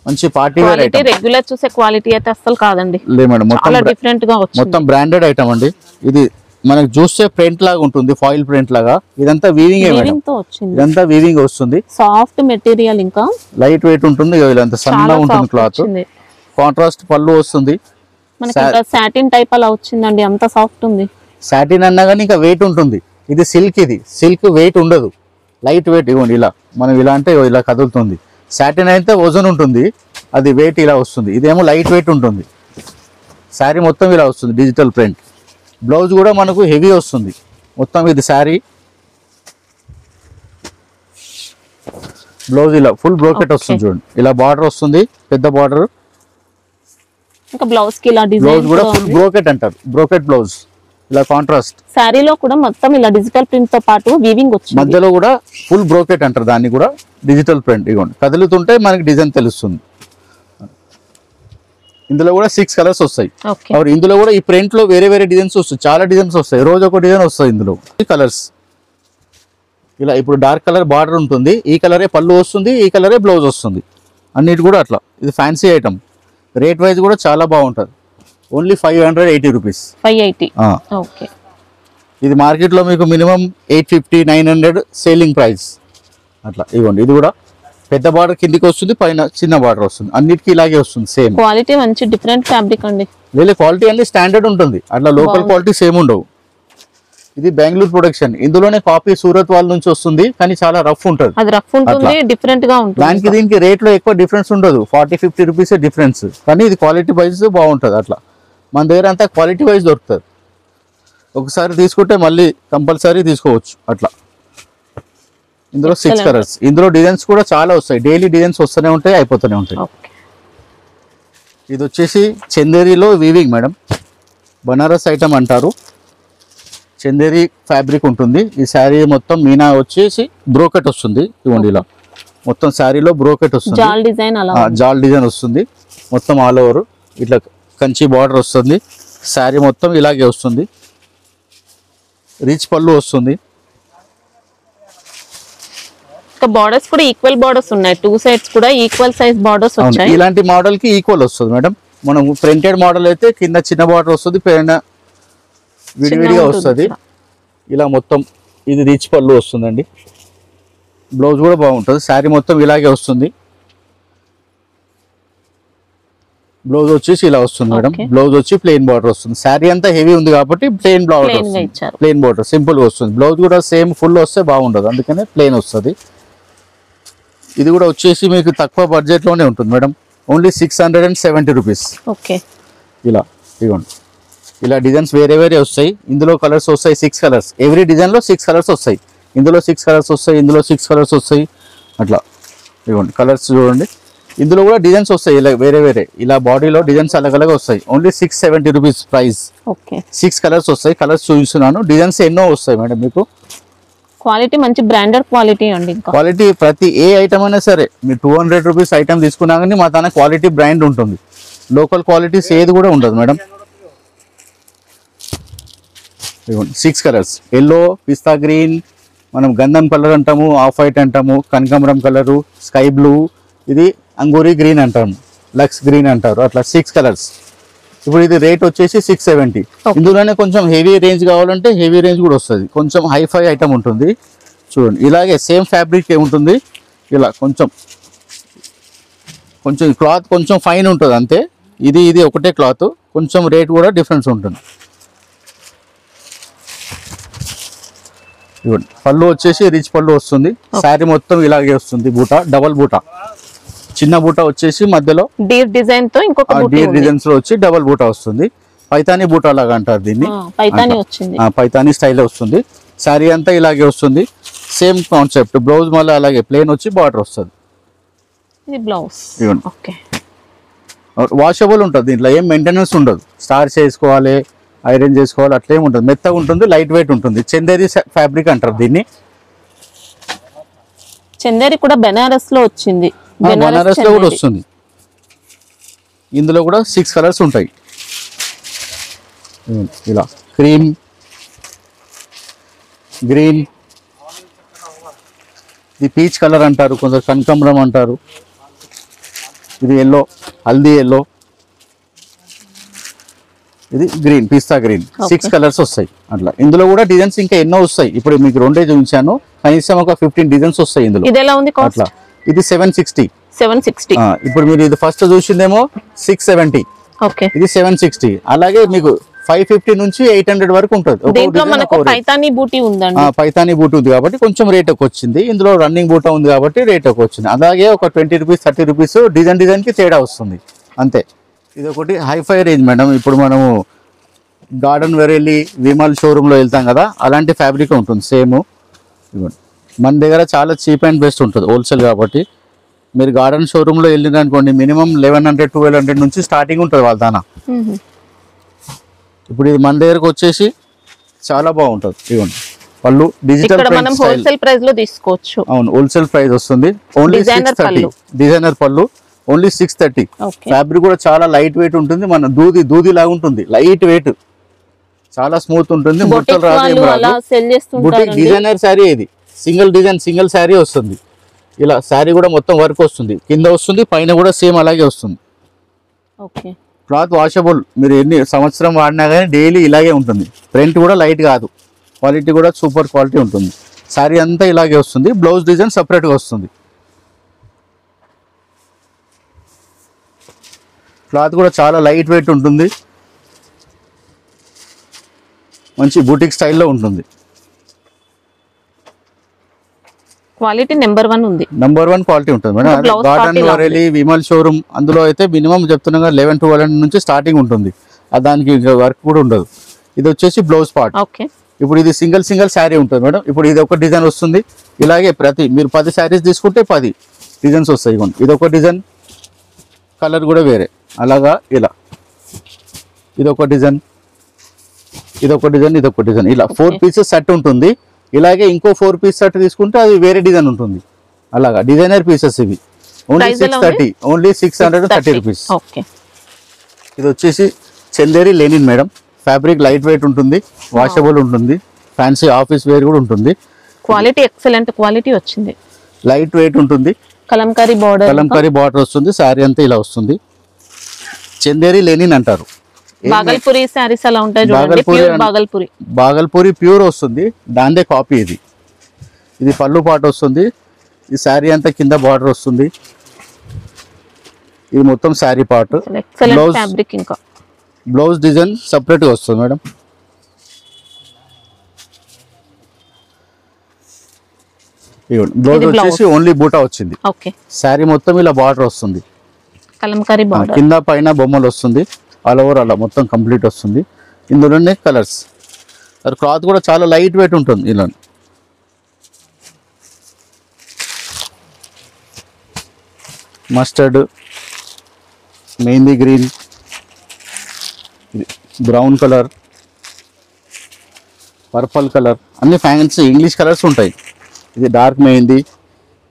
మంచి పార్టీ వేర్ ఐటమ్. రెగ్యులర్ చూసే క్వాలిటీ అయితే అస్సలు కాదండి. లే మేడం, మొత్తం బ్రాండెడ్ ఐటమ్ అండి. ఇది మనకు చూస్తే ప్రింట్ లాగా ఉంటుంది, ఫాయిల్ ప్రింట్ లాగా. ఇదంతా వీవింగ్, ఇదంతా వీవింగ్ వస్తుంది. సాఫ్ట్ మెటీరియల్, ఇంకా లైట్ వెయిట్ ఉంటుంది. ఇదంతా సన్నగా ఉంటుంది క్లాత్. కాంట్రాస్ట్ పళ్ళు వస్తుంది. సాటిన్ టైప్ అలా వచ్చిందండి, అంత సాఫ్ట్ ఉంది. సాటిన్ అన్నా కానీ ఇంకా వెయిట్ ఉంటుంది. ఇది సిల్క్, ఇది సిల్క్ వెయిట్ ఉండదు, లైట్ వెయిట్. ఇవ్వండి ఇలా మనం ఇలా అంటే ఇలా కదులుతుంది. సాటిన్ అయితే వజన్ ఉంటుంది, అది వెయిట్ ఇలా వస్తుంది. ఇదేమో లైట్ వెయిట్ ఉంటుంది. శారీ మొత్తం ఇలా వస్తుంది, డిజిటల్ ప్రింట్. బ్లౌజ్ కూడా మనకు హెవీ వస్తుంది మొత్తం. ఇది శారీ బ్లౌజ్ ఇలా ఫుల్ బ్రోకెట్ వస్తుంది చూడండి. ఇలా బార్డర్ వస్తుంది, పెద్ద బార్డర్. ఇంకా బ్లౌజ్ కి ఇలా డిజైన్ బ్లౌజ్ కూడా ఫుల్ బ్రోకెట్ అంటారు, బ్రోకెట్ బ్లౌజ్. ఇలా కాంట్రాస్ట్. శారీలో కూడా మొత్తం ఇలా డిజిటల్ ప్రింట్ తో పాటు వీవింగ్ వచ్చింది. మధ్యలో కూడా ఫుల్ బ్రోకెట్ అంటారు దాన్ని కూడా, డిజిటల్ ప్రింట్. ఇవ్వండి కదులుతుంటే మనకి డిజైన్ తెలుస్తుంది. ఇందులో కూడా 6 కలర్స్ వస్తాయి. ఇందులో కూడా ఈ ప్రింట్ లో వేరే వేరే డిజైన్స్ వస్తాయి, చాలా డిజైన్స్ వస్తాయి, రోజు ఒక డిజైన్ వస్తాయి ఇందులో. ఈ కలర్స్ ఇలా ఇప్పుడు డార్క్ కలర్ బార్డర్ ఉంటుంది, ఈ కలరే పళ్ళు వస్తుంది, ఈ కలరే బ్లౌజ్ వస్తుంది, అన్నిటి కూడా అట్లా. ఇది ఫ్యాన్సీ ఐటమ్, రేట్ వైజ్ కూడా చాలా బాగుంటుంది. Only 580 rupees. 580. ఓకే. ఇది మార్కెట్లో మీకు మినిమం 850 900 సేలింగ్ ప్రైస్ అట్లా. ఇవ్వండి ఇది కూడా పెద్ద బార్డర్ కిందికి వస్తుంది, పైన చిన్న బార్డర్ వస్తుంది, అన్నిటికీ ఇలాగే వస్తుంది సేమ్. క్వాలిటీ మంచి డిఫరెంట్ ఫ్యాబ్రిక్ అండి. వేరే క్వాలిటీ అన్ని స్టాండర్డ్ ఉంటుంది, అట్లా లోకల్ క్వాలిటీ సేమ్ ఉండవు. ఇది బెంగళూరు ప్రొడక్షన్, ఇందులోనే కాపీ సూరత్ వాళ్ళ నుంచి వస్తుంది, కానీ చాలా రఫ్ ఉంటుంది. అది రఫ్ ఉంటుంది, డిఫరెంట్ గా ఉంటుంది. దానికి దీనికి రేట్ లో ఎక్కువ డిఫరెన్స్ ఉండదు, 40-50 రూపీస్ డిఫరెన్స్, కానీ ఇది క్వాలిటీ వైజ్ బాగుంటుంది. అట్లా మన దగ్గర అంతా క్వాలిటీ వైజ్ దొరుకుతుంది, ఒకసారి తీసుకుంటే మళ్ళీ కంపల్సరీ తీసుకోవచ్చు అట్లా. ఇందులో 6 కలర్స్, ఇందులో డిజైన్స్ కూడా చాలా వస్తాయి, డైలీ డిజైన్స్ వస్తూనే ఉంటాయి, అయిపోతూనే ఉంటాయి. ఇది వచ్చేసి చందేరిలో వీవింగ్ మేడం, బనారస్ ఐటమ్ అంటారు. చందేరి ఫ్యాబ్రిక్ ఉంటుంది. ఈ శారీ మొత్తం మీనా వచ్చేసి బ్రోకెట్ వస్తుంది. ఇవ్వండి ఇలా మొత్తం శారీలో బ్రోకెట్ వస్తుంది, జాల్ డిజైన్ వస్తుంది మొత్తం ఆల్ ఓవర్. ఇట్లా కంచి బార్డర్ వస్తుంది, శారీ మొత్తం ఇలాగే వస్తుంది, రిచ్ పళ్ళు వస్తుంది. బార్డర్స్ కూడా ఈక్వల్ బార్డర్స్ ఉన్నాయి, 2 సైడ్స్ కూడా ఈక్వల్ సైజ్ బార్డర్స్ వచ్చాయి. ఇలాంటి మోడల్ కి ఈక్వల్ వస్తుంది మేడం. మనం ప్రింటెడ్ మోడల్ అయితే కింద చిన్న బార్డర్ వస్తుంది, పైన విడివిడిగా వస్తుంది. ఇలా మొత్తం ఇది రిచ్ పళ్ళు వస్తుందండి, బ్లౌజ్ కూడా బాగుంటుంది. శారీ మొత్తం ఇలాగే వస్తుంది, బ్లౌజ్ వచ్చేసి ఇలా వస్తుంది మేడం. బ్లౌజ్ వచ్చి ప్లెయిన్ బార్డర్ వస్తుంది. శారీ అంతా హెవీ ఉంది కాబట్టి ప్లెయిన్ బార్డర్ వస్తుంది, ప్లెయిన్ బార్డర్ సింపుల్ గా వస్తుంది. బ్లౌజ్ కూడా సేమ్ ఫుల్ వస్తే బాగుండదు, అందుకనే ప్లెయిన్ వస్తుంది. ఇది కూడా వచ్చేసి మీకు తక్కువ బడ్జెట్ లోనే ఉంటుంది మేడం, ఓన్లీ 670 రూపీస్. ఇలా ఇవ్వండి, ఇలా డిజైన్స్ వేరే వేరే వస్తాయి. ఇందులో కలర్స్ వస్తాయి 6 కలర్స్, ఎవ్రీ డిజైన్ లో 6 కలర్స్ వస్తాయి. ఇందులో 6 కలర్స్ వస్తాయి, ఇందులో 6 కలర్స్ వస్తాయి అట్లా. ఇవ్వండి కలర్స్ చూడండి, ఇందులో కూడా డిజైన్స్ వస్తాయి ఇలా వేరే వేరే, ఇలా బాడీలో డిజైన్స్ అలగ్ వస్తాయి. Only 670 rupees price. 6 కలర్స్ వస్తాయి, కలర్స్ చూపిస్తున్నాను. డిజైన్స్ ఎన్నో వస్తాయి మేడం మీకు. క్వాలిటీ మంచి బ్రాండెడ్ క్వాలిటీ అండి. క్వాలిటీ ప్రతి ఏ ఐటమ్ అయినా సరే మీరు 200 రూపీస్ ఐటమ్ తీసుకున్నా కానీ మా తన క్వాలిటీ బ్రాండ్ ఉంటుంది, లోకల్ క్వాలిటీస్ ఏది కూడా ఉండదు మేడం. 6 కలర్స్, ఎల్లో, పిస్తా గ్రీన్, మనం గంధం కలర్ అంటాము, ఆఫ్ వైట్ అంటాము, కనకాంబరం కలరు, స్కై బ్లూ, ఇది అంగూరి గ్రీన్ అంటాము, లక్స్ గ్రీన్ అంటారు, అట్లా 6 కలర్స్. ఇప్పుడు ఇది రేట్ వచ్చేసి 670. ఇందులోనే కొంచెం హెవీ రేంజ్ కావాలంటే హెవీ రేంజ్ కూడా వస్తుంది, కొంచెం హైఫై ఐటమ్ ఉంటుంది. చూడండి ఇలాగే సేమ్ ఫ్యాబ్రిక్ ఉంటుంది, ఇలా కొంచెం క్లాత్ కొంచెం ఫైన్ ఉంటుంది అంతే. ఇది ఒకటే క్లాత్, కొంచెం రేట్ కూడా డిఫరెన్స్ ఉంటుంది. ఇవ్వండి పళ్ళు వచ్చేసి రిచ్ పళ్ళు వస్తుంది, శారీ మొత్తం ఇలాగే వస్తుంది. బూటా డబల్ బూటా, చిన్న బూటా వచ్చేసి మధ్యలో డీర్ డిజైన్ తో ఇంకొక డీర్ డిజైన్స్ లో వచ్చి డబల్ బూటా వస్తుంది. పైతానీ బూటా లాగా అంటారు దీన్ని, పైతానీ స్టైల్ వస్తుంది. శారీ అంతా ఇలాగే వస్తుంది, సేమ్ కాన్సెప్ట్. బ్లౌజ్ మళ్ళీ అలాగే ప్లెయిన్ వచ్చి బార్డర్ వస్తుంది. వాషబుల్ ఉంటుంది, దీంట్లో ఏం మెయింటెనెన్స్ ఉండదు. స్టార్చ్ చేసుకోవాలి, ఐరన్ చేసుకోవాలి, అట్లేం ఉంటుంది. మెత్తగా ఉంటుంది, లైట్ వెయిట్ ఉంటుంది. చందేరి ఫ్యాబ్రిక్ అంటారు దీన్ని. చందేరి కూడా బెనారస్ లో వచ్చింది, బెనారస్ లో కూడా వస్తుంది. ఇందులో కూడా 6 కలర్స్ ఉంటాయి. ఇలా క్రీమ్, గ్రీన్, ఇది పీచ్ కలర్ అంటారు, కొందరు కనకాంబరం అంటారు, ఇది ఎల్లో, హల్దీ ఎల్లో, ఇది గ్రీన్, పిస్తా గ్రీన్. 6 కలర్స్ వస్తాయి అట్లా. ఇందులో కూడా డిజైన్స్ ఇంకా ఎన్నో వస్తాయి. ఇప్పుడు మీకు 2 చూపించాను, కనీసం ఒక 15 డిజైన్స్ వస్తాయి ఇందులో. అట్లా ఇది 760. ఇప్పుడు మీరు ఇది ఫస్ట్ చూసిందేమో 670, ఇది 760. అలాగే మీకు 550 నుంచి 800 వరకు ఉంటుంది. పైతానీ బూటీ ఉంది కాబట్టి కొంచెం రేట్ ఎక్కువ వచ్చింది. ఇందులో రన్నింగ్ బూటా ఉంది కాబట్టి రేట్ ఎక్కువ వచ్చింది. అలాగే ఒక 20 రూపీస్ 30 రూపీస్ డిజైన్ కి తేడా వస్తుంది అంతే. ఇది ఒకటి హైఫై రేంజ్ మేడం. ఇప్పుడు మనము గార్డెన్ వేర్ వెళ్ళి విమల్ షోరూంలో వెళ్తాం కదా, అలాంటి ఫ్యాబ్రిక్ ఉంటుంది సేమ్. మన దగ్గర చాలా చీప్ అండ్ బెస్ట్ ఉంటుంది, హోల్సేల్ కాబట్టి. మీరు గార్డెన్ షోరూంలో వెళ్ళిన అనుకోండి, మినిమం 1100-1200 నుంచి స్టార్టింగ్ ఉంటుంది వాళ్ళ దానా. ఇప్పుడు ఇది మన దగ్గరకు వచ్చేసి చాలా బాగుంటది. ఇవ్వండి పళ్ళు డిజిటల్ మనం హోల్సేల్ ప్రైస్ లో తీసుకోవచ్చు. అవును, హోల్సేల్ ప్రైస్ వస్తుంది. ఓన్లీ 630 డిజైనర్ పళ్ళు, ఓన్లీ 630. ఫ్యాబ్రిక్ కూడా చాలా లైట్ వెయిట్ ఉంటుంది. మన దూది లాగా ఉంటుంది, లైట్ వెయిట్, చాలా స్మూత్ ఉంటుంది. ముట్టలు రాదు, బుటిక్ డిజైనర్ శారీ. ఇది సింగిల్ శారీ వస్తుంది. ఇలా శారీ కూడా మొత్తం వర్క్ వస్తుంది, కింద వస్తుంది, పైన కూడా సేమ్ అలాగే వస్తుంది. క్లాత్ వాషబుల్, మీరు ఎన్ని సంవత్సరం వాడినా కానీ డైలీ ఇలాగే ఉంటుంది. ప్రింట్ కూడా లైట్ కాదు, క్వాలిటీ కూడా సూపర్ క్వాలిటీ ఉంటుంది. శారీ అంతా ఇలాగే వస్తుంది. బ్లౌజ్ డిజైన్ సపరేట్గా వస్తుంది. క్లాత్ కూడా చాలా లైట్ వెయిట్ ఉంటుంది, మంచి బూటిక్ స్టైల్లో ఉంటుంది. క్వాలిటీ నెంబర్ 1 ఉంది, నెంబర్ 1 క్వాలిటీ ఉంటుంది మేడం. గార్డెన్ వరేలి విమల్ షోరూమ్ అందులో అయితే మినిమం చెప్తున్నాగా 11-12 నుంచి స్టార్టింగ్ ఉంటుంది. దానికి వర్క్ కూడా ఉండదు. ఇది వచ్చేసి బ్లౌజ్ పార్ట్. ఇప్పుడు ఇది సింగిల్ శారీ ఉంటుంది మేడం. ఇప్పుడు ఇది ఒక డిజైన్ వస్తుంది. ఇలాగే మీరు 10 శారీస్ తీసుకుంటే 10 డిజైన్స్ వస్తాయి. ఇది ఒక డిజైన్, కలర్ కూడా వేరే, అలాగా ఇలా ఇదొక డిజైన్, ఇదొక డిజైన్, ఇలా 4 పీసెస్ సెట్ ఉంటుంది. ఇలాగే ఇంకో 4 పీస్ సెట్ తీసుకుంటే అది వేరే డిజైన్ ఉంటుంది. అలాగా డిజైనర్ పీసెస్ ఇవి. Only 630, only 630 rupees. ఇది వచ్చేసి Chanderi linen madam. Fabric light weight ఉంటుంది, వాషబుల్ ఉంటుంది, ఫ్యాన్సీ ఆఫీస్ వేర్ కూడా ఉంటుంది. క్వాలిటీ ఎక్సలెంట్ క్వాలిటీ వచ్చింది. లైట్ వెయిట్ ఉంటుంది, కలంకారీ బార్డర్ వస్తుంది. శారీ అంతా ఇలా వస్తుంది. చందేరి లెనిన్ అంటారు. బాగల్పూరి సారీస్ అలా ఉంటాయి చూడండి, ప్యూర్ బాగల్పూరి ప్యూర్ వస్తుంది, దాందే కాపీ. ఇది పళ్ళు పాట వస్తుంది. ఈ శారీ అంతా కింద బార్డర్ వస్తుంది. ఇది మొత్తం sari part. Blouse design separate గా వస్తుంది మేడం. బ్లౌజ్ వచ్చేసి ఓన్లీ బూటా వచ్చింది. శారీ మొత్తం ఇలా బార్డర్ వస్తుంది, కలంకారీ బార్డర్, కింద పైన బొమ్మలు వస్తుంది. ఆల్ ఓవర్ అలా మొత్తం కంప్లీట్ వస్తుంది. ఇందులోనే కలర్స్. క్లాత్ కూడా చాలా లైట్ వెయిట్ ఉంటుంది. ఇలా mustard, mehndi green, brown colour, purple colour, అన్ని ఫ్యాన్సీ ఇంగ్లీష్ కలర్స్ ఉంటాయి. ఇది డార్క్ మెహందీ,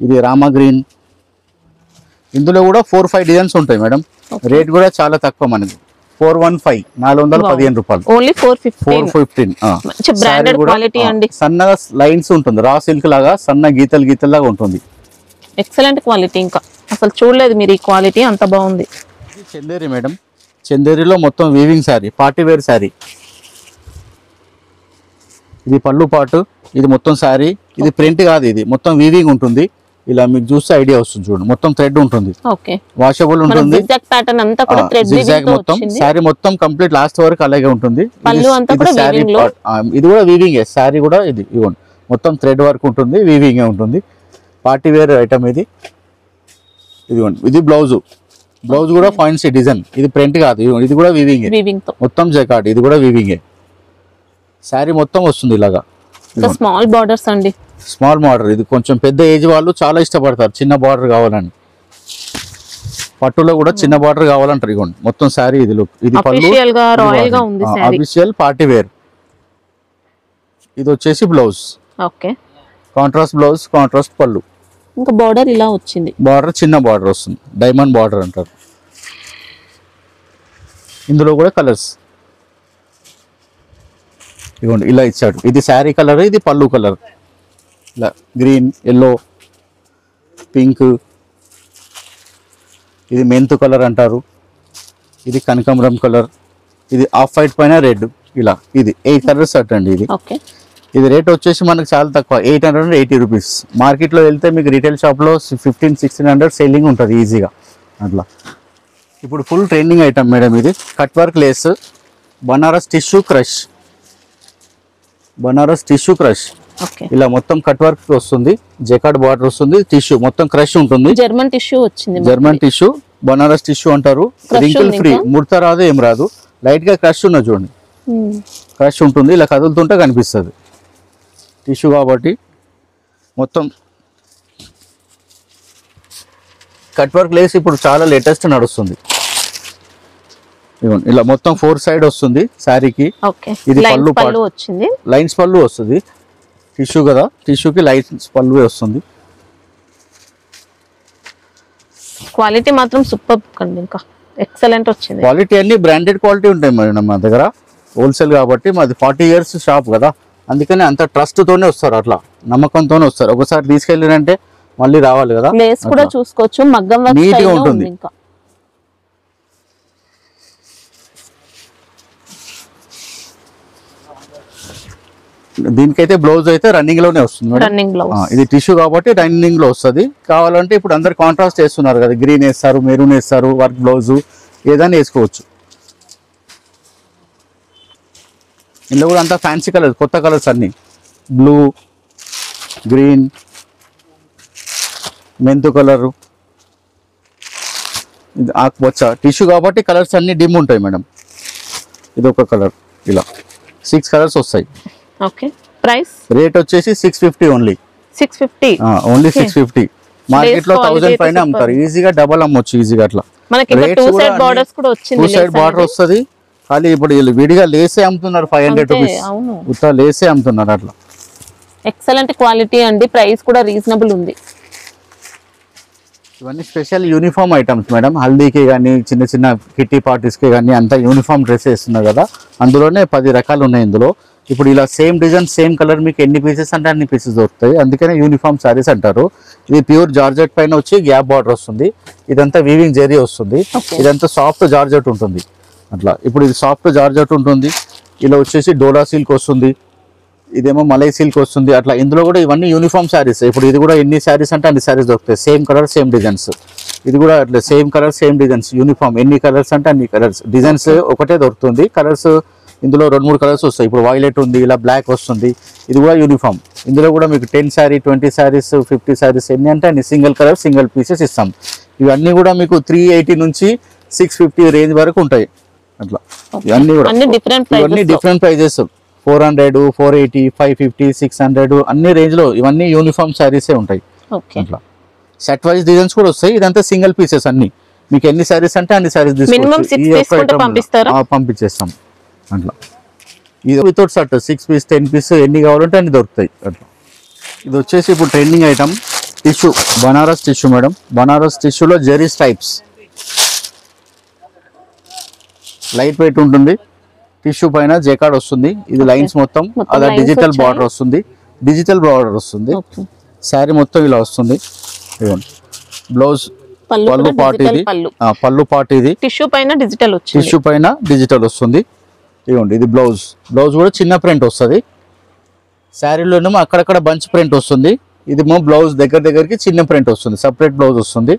ఇది రామా గ్రీన్. ఇందులో కూడా 4-5 డిజైన్స్ ఉంటాయి మేడం. రేట్ కూడా చాలా తక్కువ మనది. 415, 415 రూపాయలు. ఓన్లీ 415. బ్రాండెడ్ క్వాలిటీ అండి. సన్నగా లైన్స్ ఉంటుంది, రా సిల్క్ లాగా సన్న గీతలు లాగా ఉంటుంది. ఎక్సలెంట్ క్వాలిటీ, ఇంకా అసలు చూడలేదు మీరు ఈ క్వాలిటీ, అంత బాగుంది. చందేరి మేడం. చందేరిలో మొత్తం weaving sari, party wear sari. ఇది పళ్ళు పాటు, ఇది మొత్తం శారీ. ఇది ప్రింట్ కాదు, ఇది మొత్తం వీవింగ్ ఉంటుంది. ఇలా మీకు చూస్తే ఐడియా వస్తుంది చూడండి. మొత్తం థ్రెడ్ ఉంటుంది, వాషబుల్ ఉంటుంది. మొత్తం శారీ మొత్తం కంప్లీట్ లాస్ట్ వరకు అలాగే ఉంటుంది. ఇది కూడా వీవింగ్, శారీ కూడా ఇది ఇవ్వండి మొత్తం థ్రెడ్ వర్క్ ఉంటుంది, వీవింగ్ ఉంటుంది. పార్టీ వేర్ ఐటమ్ ఇది. ఇదిగోండి, ఇది బ్లౌజ్ కూడా ఫాయిన్సీ డిజైన్. ఇది ప్రింట్ కాదు, ఇది కూడా వీవింగ్ మొత్తం జకాట్. ఇది కూడా వీవింగ్. శారీ మొత్తం వస్తుంది ఇలాగా. స్మాల్ బార్డర్స్ అండి, స్మాల్ బార్డర్. ఇది కొంచెం పెద్ద ఏజ్ వాళ్ళు చాలా ఇష్టపడతారు, చిన్న బార్డర్ కావాలని. పట్టులో కూడా చిన్న బార్డర్ కావాలంటారు. ఇవ్వండి మొత్తం శారీ. ఇది పళ్ళు, అఫీషియల్ పార్టీ వేర్. ఇది వచ్చేసి బ్లౌజ్, కాంట్రాస్ట్ బ్లౌజ్, కాంట్రాస్ట్ పళ్ళు. ఇంకా బార్డర్ ఇలా వచ్చింది, బార్డర్ చిన్న బార్డర్ వస్తుంది, డైమండ్ బార్డర్ అంటారు. ఇందులో కూడా కలర్స్ ఇవ్వండి ఇలా ఇచ్చాడు. ఇది శారీ కలర్, ఇది పళ్ళు కలర్. ఇలా గ్రీన్, ఎల్లో, పింక్, ఇది మెంతు కలర్ అంటారు. ఇది కనకాంబరం కలర్, ఇది ఆఫ్ వైట్ పైన రెడ్. ఇలా ఇది 8 కలర్స్ అట్టండి. ఇది రేట్ వచ్చేసి మనకు చాలా తక్కువ, 880 రూపీస్. మార్కెట్లో వెళ్తే మీకు రీటైల్ షాప్లో 1500-1600 సేలింగ్ ఉంటుంది ఈజీగా అట్లా. ఇప్పుడు ఫుల్ ట్రెండింగ్ ఐటమ్ మేడం ఇది. Cut work lace, Banaras tissue crush. ఇలా మొత్తం కట్ వర్క్ వస్తుంది, జకాట్ బార్డర్ వస్తుంది, టిష్యూ మొత్తం క్రష్ ఉంటుంది. జర్మన్ టిష్యూ వచ్చింది, జర్మన్ టిష్యూ, బనారస్ టిష్యూ అంటారు. రింకిల్ ఫ్రీ, ముడత రాదు, ఏం రాదు. లైట్ గా క్రష్ ఉన్నది చూడండి, క్రష్ ఉంటుంది. ఇలా కదులుతుంటే కనిపిస్తుంది టిష్యూ కాబట్టి. మొత్తం కట్ వర్క్ లేస్ ఇప్పుడు చాలా లేటెస్ట్ నడుస్తుంది. ఇదిగోండి ఇలా మొత్తం 4 సైడ్ వస్తుంది శారీకి. ఇది పళ్ళు వచ్చింది, లైన్స్ పళ్ళు వస్తుంది. టిష్యూ కదా, టిష్యూకి లైన్స్ పళ్ళు వస్తుంది. క్వాలిటీ మాత్రం సూపర్ అండి, ఇంకా ఎక్సలెంట్ వచ్చింది. క్వాలిటీ అన్ని బ్రాండెడ్ క్వాలిటీ ఉంటాయి మేడం మా దగ్గర. హోల్సేల్ కాబట్టి మాది 40 years షాప్ కదా, అందుకని అంత ట్రస్ట్ తోనే వస్తారు, అట్లా నమ్మకంతోనే వస్తారు. ఒకసారి తీసుకెళ్ళినంటే మళ్ళీ రావాలి కదా. లేస్ కూడా చూసుకోవచ్చు, మగ్గం వర్క్ నీట్ గా ఉంటుంది. ఇంకా దీనికైతే బ్లౌజ్ అయితే రన్నింగ్ లోనే వస్తుంది మేడం. ఇది టిష్యూ కాబట్టి రన్నింగ్ లో వస్తుంది. కావాలంటే ఇప్పుడు అందరు కాంట్రాస్ట్ వేస్తున్నారు కదా, గ్రీన్ వేస్తారు, మెరూన్ వేస్తారు, వర్క్ బ్లౌజ్ ఏదైనా వేసుకోవచ్చు. ఇందులో కూడా అంతా ఫ్యాన్సీ కలర్స్, కొత్త కలర్స్ అన్ని, బ్లూ, గ్రీన్, మెంతు కలరు, ఇది ఆకుపచ్చ. టిష్యూ కాబట్టి కలర్స్ అన్ని డిమ్ ఉంటాయి మేడం. ఇది ఒక కలర్, ఇలా 6 కలర్స్ వస్తాయి. ఓకే, ప్రైస్ రేట్ వచ్చేసి 650 ఓన్లీ. 650 ఓన్లీ 650. మార్కెట్ లో 1000 పైన అమ్ముతారు, ఈజీగా డబల్ అమ్మొచ్చు ఈజీగా. అట్లా మనకి 2 సైడ్ బోర్డర్స్ కూడా వచ్చింది, 2 సైడ్ బార్డర్ వస్తుంది. ఖాళీ ఇప్పుడు వీళ్ళు విడిగా లేసే అమ్ముతున్నారు 500 రూపీస్, ఉత్తా లేసే అమ్ముతున్నారు. అట్లా ఎక్సలెంట్ క్వాలిటీ అండి, ప్రైస్ కూడా రీజనబుల్ ఉంది. ఇవన్నీ స్పెషల్ యూనిఫామ్ ఐటమ్స్ మేడం. హల్దీకి కానీ చిన్న చిన్న కిట్టి పార్టీస్కి కానీ అంతా యూనిఫామ్ డ్రెస్ వేస్తున్నారు కదా, అందులోనే 10 రకాలు ఉన్నాయి ఇందులో. ఇప్పుడు ఇలా సేమ్ డిజైన్ సేమ్ కలర్ మీకు ఎన్ని పీసెస్ అంటే అన్ని పీసెస్ దొరుకుతాయి, అందుకనే యూనిఫామ్ సారీస్ అంటారు. ఇది ప్యూర్ జార్జెట్ పైన వచ్చి గ్యాప్ బార్డర్ వస్తుంది. ఇదంతా వీవింగ్ జెరీ వస్తుంది. ఇదంతా సాఫ్ట్ జార్జెట్ ఉంటుంది. అట్లా ఇప్పుడు ఇది సాఫ్ట్ జార్జెట్ ఉంటుంది. ఇలా వచ్చేసి డోలా సిల్క్ వస్తుంది, ఇదేమో మలై సిల్క్ వస్తుంది. అట్లా ఇందులో కూడా ఇవన్నీ యూనిఫామ్ శారీస్. ఇప్పుడు ఇది కూడా ఎన్ని శారీస్ అంటే అన్ని శారీస్ దొరుకుతాయి, సేమ్ కలర్ సేమ్ డిజైన్స్. ఇది కూడా అట్లా same colour same designs, uniform ఎన్ని కలర్స్ అంటే అన్ని కలర్స్. డిజైన్స్ ఒకటే దొరుకుతుంది, కలర్స్ ఇందులో 2-3 కలర్స్ వస్తాయి. ఇప్పుడు వైలెట్ ఉంది, ఇలా బ్లాక్ వస్తుంది. ఇది కూడా యూనిఫామ్. ఇందులో కూడా మీకు 10 శారీ 20 శారీస్ 50 శారీస్ ఎన్ని అంటే అన్ని సింగిల్ కలర్ సింగిల్ పీసెస్ ఇస్తాం. ఇవన్నీ కూడా మీకు 380 నుంచి 650 రేంజ్ వరకు ఉంటాయి. అట్లా ఇవన్నీ కూడా ఇవన్నీ డిఫరెంట్ ప్రైజెస్, 400, 480, 550, 600 అన్ని రేంజ్ లో ఇవన్నీ యూనిఫామ్ శారీసే ఉంటాయి. అట్లా సెట్ వైజ్ డిజైన్స్ కూడా వస్తాయి. ఇదంతా సింగిల్ పీసెస్ అన్ని. మీకు ఎన్ని శారీస్ అంటే అన్ని శారీస్ పంపించేస్తాం. అట్లా ఇది వితౌట్ షర్ట్ 6 పీస్ 10 పీస్ ఎన్ని కావాలంటే అన్ని దొరుకుతాయి. అట్లా ఇది వచ్చేసి ఇప్పుడు trending item tissue, Banaras tissue madam. Banaras టిష్యూలో జెరీ స్ట్రైప్స్, లైట్ వెయిట్ ఉంటుంది. టిష్యూ పైన జెకార్డ్ వస్తుంది. ఇది లైన్స్ మొత్తం అలా డిజిటల్ బార్డర్ వస్తుంది, డిజిటల్ బార్డర్ వస్తుంది. శారీ మొత్తం ఇలా వస్తుంది. బ్లౌజ్ పళ్ళు పార్ట్ ఇది, పళ్ళు పార్ట్ ఇది. టిష్యూ పైన డిజిటల్ వచ్చింది, టిష్యూ పైన డిజిటల్ వస్తుంది. ఇవ్వండి ఇది బ్లౌజ్. బ్లౌజ్ కూడా చిన్న ప్రింట్ వస్తుంది. శారీలోనేమో అక్కడక్కడ బంచ్ ప్రింట్ వస్తుంది. ఇది బ్లౌజ్ దగ్గరికి చిన్న ప్రింట్ వస్తుంది, సపరేట్ బ్లౌజ్ వస్తుంది.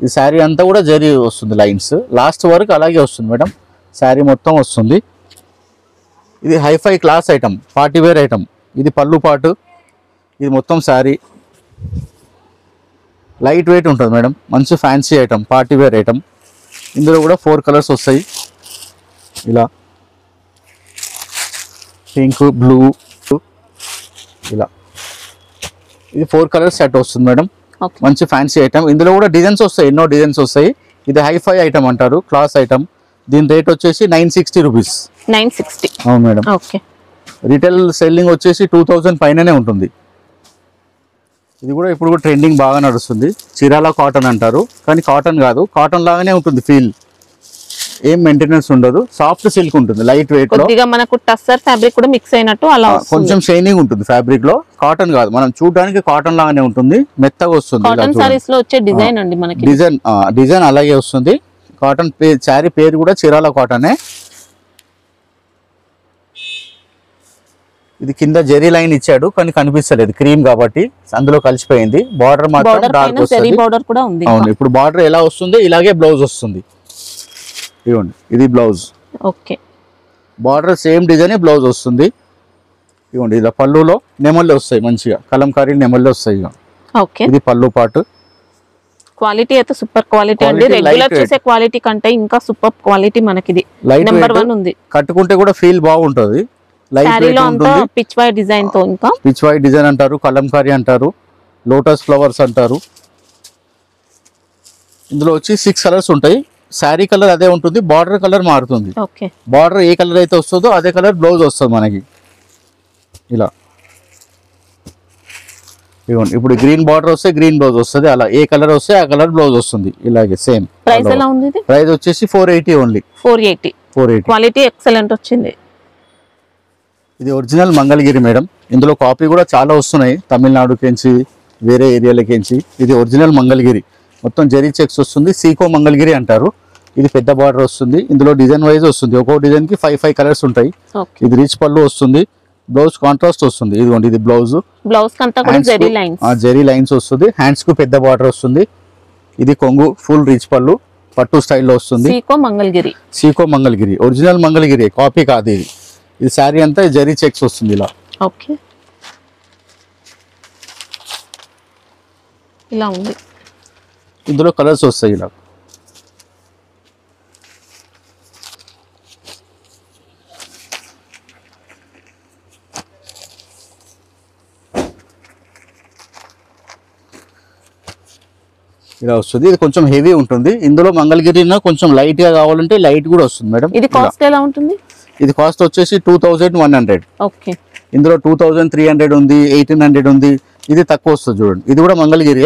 ఈ శారీ అంతా కూడా జరీ వస్తుంది, లైన్స్ లాస్ట్ వరకు అలాగే వస్తుంది మేడం. శారీ మొత్తం వస్తుంది. ఇది hi fi class item, party wear item. ఇది పళ్ళు పాటు, ఇది మొత్తం శారీ లైట్ వెయిట్ ఉంటుంది మేడం. మంచి fancy item, party wear item. ఇందులో కూడా 4 కలర్స్ వస్తాయి. ఇలా పింక్, బ్లూ, ఇలా ఇది 4 కలర్స్ సెట్ వస్తుంది మేడం. మంచి ఫ్యాన్సీ ఐటమ్. ఇందులో కూడా డిజైన్స్ వస్తాయి, ఎన్నో డిజైన్స్ వస్తాయి. ఇది హైఫై ఐటమ్ అంటారు, క్లాస్ ఐటమ్. దీని రేట్ వచ్చేసి 960 రూపీస్. 960 అవును మేడం. రిటైల్ సెల్లింగ్ వచ్చేసి 2000 పైననే ఉంటుంది. ఇది కూడా ఇప్పుడు కూడా ట్రెండింగ్ బాగా నడుస్తుంది. చీరాల కాటన్ అంటారు, కానీ కాటన్ కాదు, కాటన్ లాగానే ఉంటుంది. ఫీల్ ఏం మెయింటెనెన్స్ ఉండదు, సాఫ్ట్ సిల్క్ ఉంటుంది, లైట్ వెయిట్ లో. మనకు టస్సర్ ఫ్యాబ్రిక్ కూడా మిక్స్ అయినట్టు అలా కొంచెం షైనింగ్ ఉంటుంది ఫ్యాబ్రిక్ లో. కాటన్ కాదు, మనం చూడడానికి కాటన్ లాగానే ఉంటుంది, మెత్తగా వస్తుంది. కాటన్ సారీస్ లో వచ్చే డిజైన్ అండి మనకి. డిజైన్ అలాగే వస్తుంది. కాటన్ శారీ పేరు కూడా చీరాల కాటనే. ఇది కింద జెరీ లైన్ ఇచ్చాడు, కానీ కనిపిస్తలేదు క్రీమ్ కాబట్టి, అందులో కలిసిపోయింది. బార్డర్ మాత్రం డార్క్ వస్తుంది. అవును, ఇప్పుడు బార్డర్ ఎలా వస్తుంది ఇలాగే బ్లౌజ్ వస్తుంది. ఇవ్వండి ఇది blouse. Okay, border same design blouse వస్తుంది. ఇవ్వండి ఇలా పళ్ళులో నెమళ్ళు వస్తాయి, మంచిగా కలంకారీ నెమళ్ళు వస్తాయి. ఓకే, ఇది పళ్ళు పాటు. క్వాలిటీ అయితే సూపర్ క్వాలిటీ అండి. రెగ్యులర్ చేసే క్వాలిటీ కంటే ఇంకా సూపర్ క్వాలిటీ మనకి నెంబర్ 1 ఉంది. కట్టుకుంటే కూడా ఫీల్ బాగుంటది. పిచ్ వై డిజైన్ తో, ఇంకా పిచ్ వై డిజైన్ అంటారు, కలంకారీ అంటారు, లోటస్ ఫ్లవర్స్ అంటారు. ఇందులో వచ్చి 6 కలర్స్ ఉంటాయి. శారీ కలర్ అదే ఉంటుంది, బార్డర్ కలర్ మారుతుంది. బార్డర్ ఏ కలర్ అయితే వస్తుందో అదే కలర్ బ్లౌజ్ వస్తుంది మనకి ఇలా. ఇవ్వండి, ఇప్పుడు గ్రీన్ బార్డర్ వస్తే గ్రీన్ బ్లౌజ్ వస్తుంది, అలా ఏ కలర్ వస్తే ఆ కలర్ బ్లౌజ్ వస్తుంది. ఇలాగే సేమ్. ప్రైస్ ఎలా ఉంది? ప్రైస్ వచ్చేసి 480 ఓన్లీ. 480 క్వాలిటీ ఎక్సలెంట్ వచ్చింది. ఇది ఒరిజినల్ మంగళగిరి మేడం. ఇందులో కాపీ కూడా చాలా వస్తున్నాయి, తమిళనాడుకేంచి వేరే ఏరియాలకేంచి. ఇది ఒరిజినల్ మంగళగిరి, మొత్తం జెరీ చెక్స్ వస్తుంది, సీకో మంగళగిరి అంటారు. ఇది పెద్ద బార్డర్ వస్తుంది, ఇందులో డిజైన్ వైజ్ వస్తుంది, ఒక్కో డిజైన్ కి 5 కలర్స్ ఉంటాయి. ఇది రిచ్ పళ్ళు వస్తుంది, బ్లౌజ్ కాంట్రాస్ట్ వస్తుంది. ఇదిగోండి, ఇది బ్లౌజ్ జెరీ లైన్స్ వస్తుంది, హ్యాండ్స్ కు పెద్ద బార్డర్ వస్తుంది. ఇది కొంగు ఫుల్ రిచ్ పళ్ళు, పట్టు స్టైల్లో వస్తుంది. సీకో మంగళగిరి ఒరిజినల్ మంగళగిరి, కాపీ కాదు ఇది. ఇది శారీ అంతా జెరీ చెక్స్ వస్తుంది ఇలా. ఇలా ఉంది. ఇందులో కలర్స్ వస్తాయి ఇలా. ఇలా వస్తుంది. ఇది కొంచెం హెవీ ఉంటుంది. ఇందులో మంగళగిరి కొంచెం లైట్ గా కావాలంటే లైట్ కూడా వస్తుంది మేడం. ఇది కాస్ట్ ఎలా ఉంటుంది? ఇది కాస్ట్ వచ్చేసి 2100. ఓకే. ఇందులో 2300 ఉంది, 1800 ఉంది. ఇది తక్కువ వస్తుంది చూడండి. ఇది కూడా మంగళగిరి,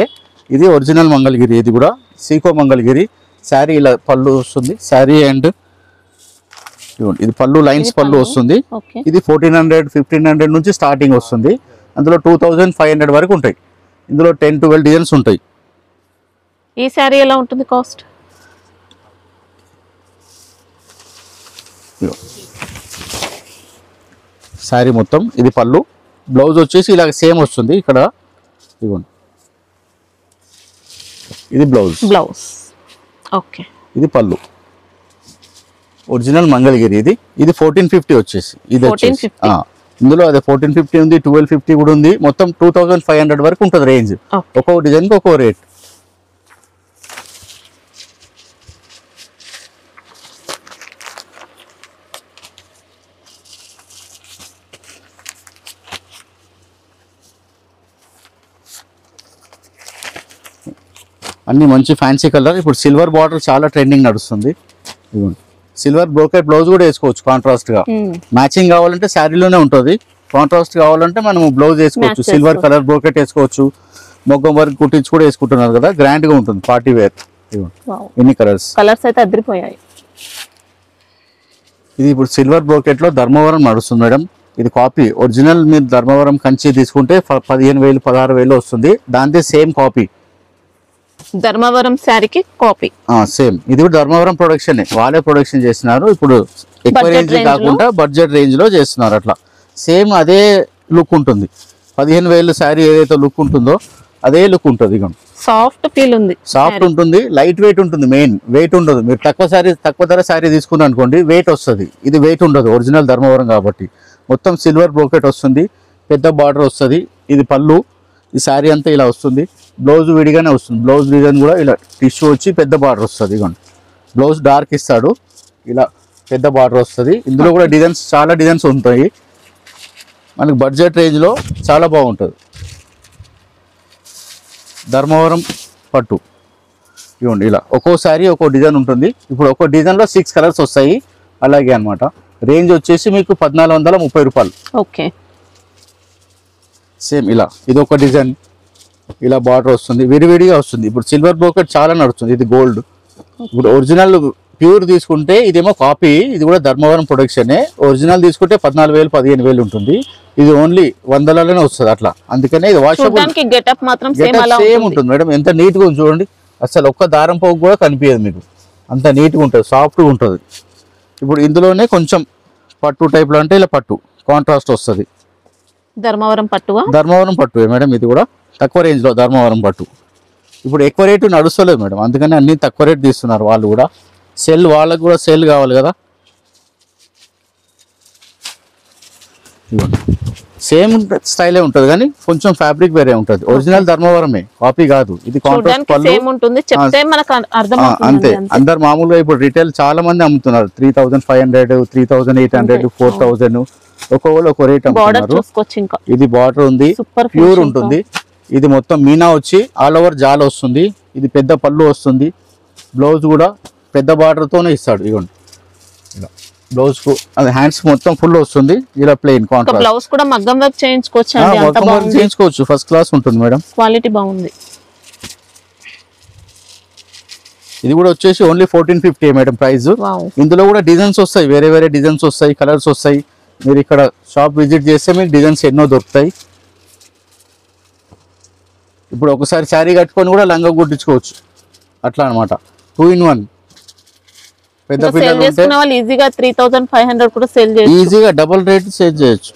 ఇది ఒరిజినల్ మంగళగిరి. ఇది కూడా సీకో మంగళగిరి. శారీ ఇలా పళ్ళు వస్తుంది, శారీ అండ్ ఇది పళ్ళు లైన్స్ పళ్ళు వస్తుంది. ఇది 1400 1500 నుంచి స్టార్టింగ్ వస్తుంది. అందులో 2500 వరకు ఉంటాయి. ఇందులో 10-12 డిజైన్స్ ఉంటాయి. ఈ శారీ ఎలా ఉంటుంది కాస్ట్? శారీ మొత్తం ఇది పళ్ళు, బ్లౌజ్ వచ్చేసి ఇలా సేమ్ వస్తుంది. ఇక్కడ ఇదిగోండి, ఇది బ్లౌజ్. ఓకే. ఇది పళ్ళు, ఒరిజినల్ మంగళగిరి. ఇది 1450 వచ్చేసి. ఇది వచ్చేసి ఇందులో అదే 1450 ఉంది, 1250 కూడా ఉంది. మొత్తం 2500 వరకు ఉంటుంది రేంజ్. ఒక్కొక్క డిజైన్ కి ఒక్కో రేట్. అన్ని మంచి ఫ్యాన్సీ కలర్. ఇప్పుడు సిల్వర్ బార్డర్ చాలా ట్రెండింగ్ నడుస్తుంది. సిల్వర్ బ్రోకెట్ బ్లౌజ్ కూడా వేసుకోవచ్చు కాంట్రాస్ట్ గా. మ్యాచింగ్ కావాలంటే శారీలోనే ఉంటుంది, కాంట్రాస్ట్ కావాలంటే మనం బ్లౌజ్ వేసుకోవచ్చు. సిల్వర్ కలర్ బ్రోకెట్ వేసుకోవచ్చు, మొగ్గం వర్క్ కుట్టించి కూడా వేసుకుంటున్నారు కదా, గ్రాండ్ గా ఉంటుంది, పార్టీ వేర్. ఎన్ని కలర్స్ అయితే అదిరిపోయాయి. ఇది ఇప్పుడు సిల్వర్ బ్రోకెట్ లో ధర్మవరం నడుస్తుంది మేడం. ఇది కాపీ. ఒరిజినల్ మీరు ధర్మవరం కంచి తీసుకుంటే 15,000 16,000 వస్తుంది. దాంతో సేమ్ కాపీ ధర్మవరం శారీకి కాపీ సేమ్. ఇది కూడా ధర్మవరం ప్రొడక్షన్, వాళ్ళే ప్రొడక్షన్ చేస్తున్నారు. ఇప్పుడు ఎక్కువ రేంజ్ కాకుండా బడ్జెట్ రేంజ్ లో చేస్తున్నారు. అట్లా సేమ్ అదే లుక్ ఉంటుంది. 15,000 శారీ ఏదైతే లుక్ ఉంటుందో అదే లుక్ ఉంటుంది. సాఫ్ట్ ఫీల్ ఉంది, సాఫ్ట్ ఉంటుంది, లైట్ వెయిట్ ఉంటుంది. మెయిన్ వెయిట్ ఉండదు. మీరు తక్కువ ధర శారీ తీసుకున్నారు అనుకోండి, వెయిట్ వస్తుంది. ఇది వెయిట్ ఉండదు, ఒరిజినల్ ధర్మవరం కాబట్టి. మొత్తం సిల్వర్ బ్రోకెట్ వస్తుంది, పెద్ద బార్డర్ వస్తుంది. ఇది పళ్ళు, ఈ శారీ అంతా ఇలా వస్తుంది. బ్లౌజ్ విడిగానే వస్తుంది, బ్లౌజ్ డిజైన్ కూడా ఇలా టిష్యూ వచ్చి పెద్ద బార్డర్ వస్తుంది. ఇదిగోండి, బ్లౌజ్ డార్క్ ఇస్తాడు, ఇలా పెద్ద బార్డర్ వస్తుంది. ఇందులో కూడా డిజైన్స్ చాలా డిజైన్స్ ఉంటాయి. మనకి బడ్జెట్ రేంజ్లో చాలా బాగుంటుంది. ధర్మవరం పట్టు ఇవ్వండి, ఇలా ఒక్కోసారి ఒక్కో డిజైన్ ఉంటుంది. ఇప్పుడు ఒక్కో డిజైన్లో 6 కలర్స్ వస్తాయి. అలాగే అనమాట. రేంజ్ వచ్చేసి మీకు 1430 రూపాయలు. ఓకే. సేమ్ ఇలా ఇది ఒక డిజైన్, ఇలా బార్డర్ వస్తుంది, విడివిడిగా వస్తుంది. ఇప్పుడు సిల్వర్ బ్రోకెట్ చాలా నడుస్తుంది. ఇది గోల్డ్. ఇప్పుడు ఒరిజినల్ ప్యూర్ తీసుకుంటే ఇదేమో కాపీ, ఇది కూడా ధర్మవరం ప్రొడక్షనే. ఒరిజినల్ తీసుకుంటే 14,000 15,000 ఉంటుంది. ఇది ఓన్లీ 100లోనే వస్తుంది అట్లా. అందుకనే ఇది వాషబుల్ సేమ్ ఉంటుంది మేడం. ఎంత నీట్ గా ఉంది చూడండి, అసలు ఒక్క దారం పోగు కూడా కనిపించదు మీకు, అంత నీట్ గా ఉంటుంది, సాఫ్ట్ గా ఉంటుంది. ఇప్పుడు ఇందులోనే కొంచెం పట్టు టైప్ లో అంటే ఇలా పట్టు కాంట్రాస్ట్ వస్తుంది. ధర్మవరం పట్టు మేడం. ఇది కూడా తక్కువ రేంజ్ లో ధర్మవరం పట్టు. ఇప్పుడు ఎక్కువ రేటు నడుస్తలేదు మేడం, అందుకని అన్ని తక్కువ రేటు తీస్తున్నారు వాళ్ళు కూడా. సెల్ వాళ్ళకు కూడా సెల్ కావాలి కదా. సేమ్ స్టైలే ఉంటుంది కానీ కొంచెం ఫ్యాబ్రిక్ వేరే ఉంటుంది. ఒరిజినల్ ధర్మవరమే, కాపీ కాదు. ఇది కాంట్రాస్ట్ పళ్ళు అంతే. అందరు మామూలుగా ఇప్పుడు రిటైల్ చాలా మంది అమ్ముతున్నారు 3,500 3,800 4,000 ఒక్కొక్కరు ఒక్కో రేట్ అమ్ముతున్నారు. ఇది బార్డర్ ఉంది, ప్యూర్ ఉంటుంది. ఇది మొత్తం మీనా వచ్చి ఆల్ ఓవర్ జాల్ వస్తుంది. ఇది పెద్ద పళ్ళు వస్తుంది. బ్లౌజ్ కూడా పెద్ద బార్డర్ తోనే ఇస్తాడు. ఇగోండి ఇలా బ్లౌజ్ కు అది హ్యాండ్స్ మొత్తం ఫుల్ వస్తుంది, ఇలా ప్లెయిన్ కాంట్రాస్ట్. బ్లౌజ్ కూడా మగ్గం వర్క్ చేయించుకోవచ్చు అండి, అంత బాగుంది. చేయించుకోవచ్చు, ఫస్ట్ క్లాస్ ఉంటుంది మేడం, క్వాలిటీ బాగుంది. ఇది కూడా వచ్చేసి ఓన్లీ 1450 మేడం ప్రైస్. ఇందులో కూడా డిజైన్స్ వస్తాయి, వేరే వేరే డిజైన్స్ వస్తాయి, కలర్స్ వస్తాయి. మీరు ఇక్కడ షాప్ విజిట్ చేస్తే మీకు డిజైన్స్ ఎన్నో దొరుకుతాయి. ఇప్పుడు ఒకసారి శారీ కట్టుకొని కూడా లంగా కుట్టించుకోవచ్చు, అట్లా అనమాట. 2 in 1. పెద్ద పిల్లలు ఉంటే ఈజీగా 3500 కూడా సేల్ చేయొచ్చు, ఈజీగా డబుల్ రేట్ సేల్ చేయొచ్చు.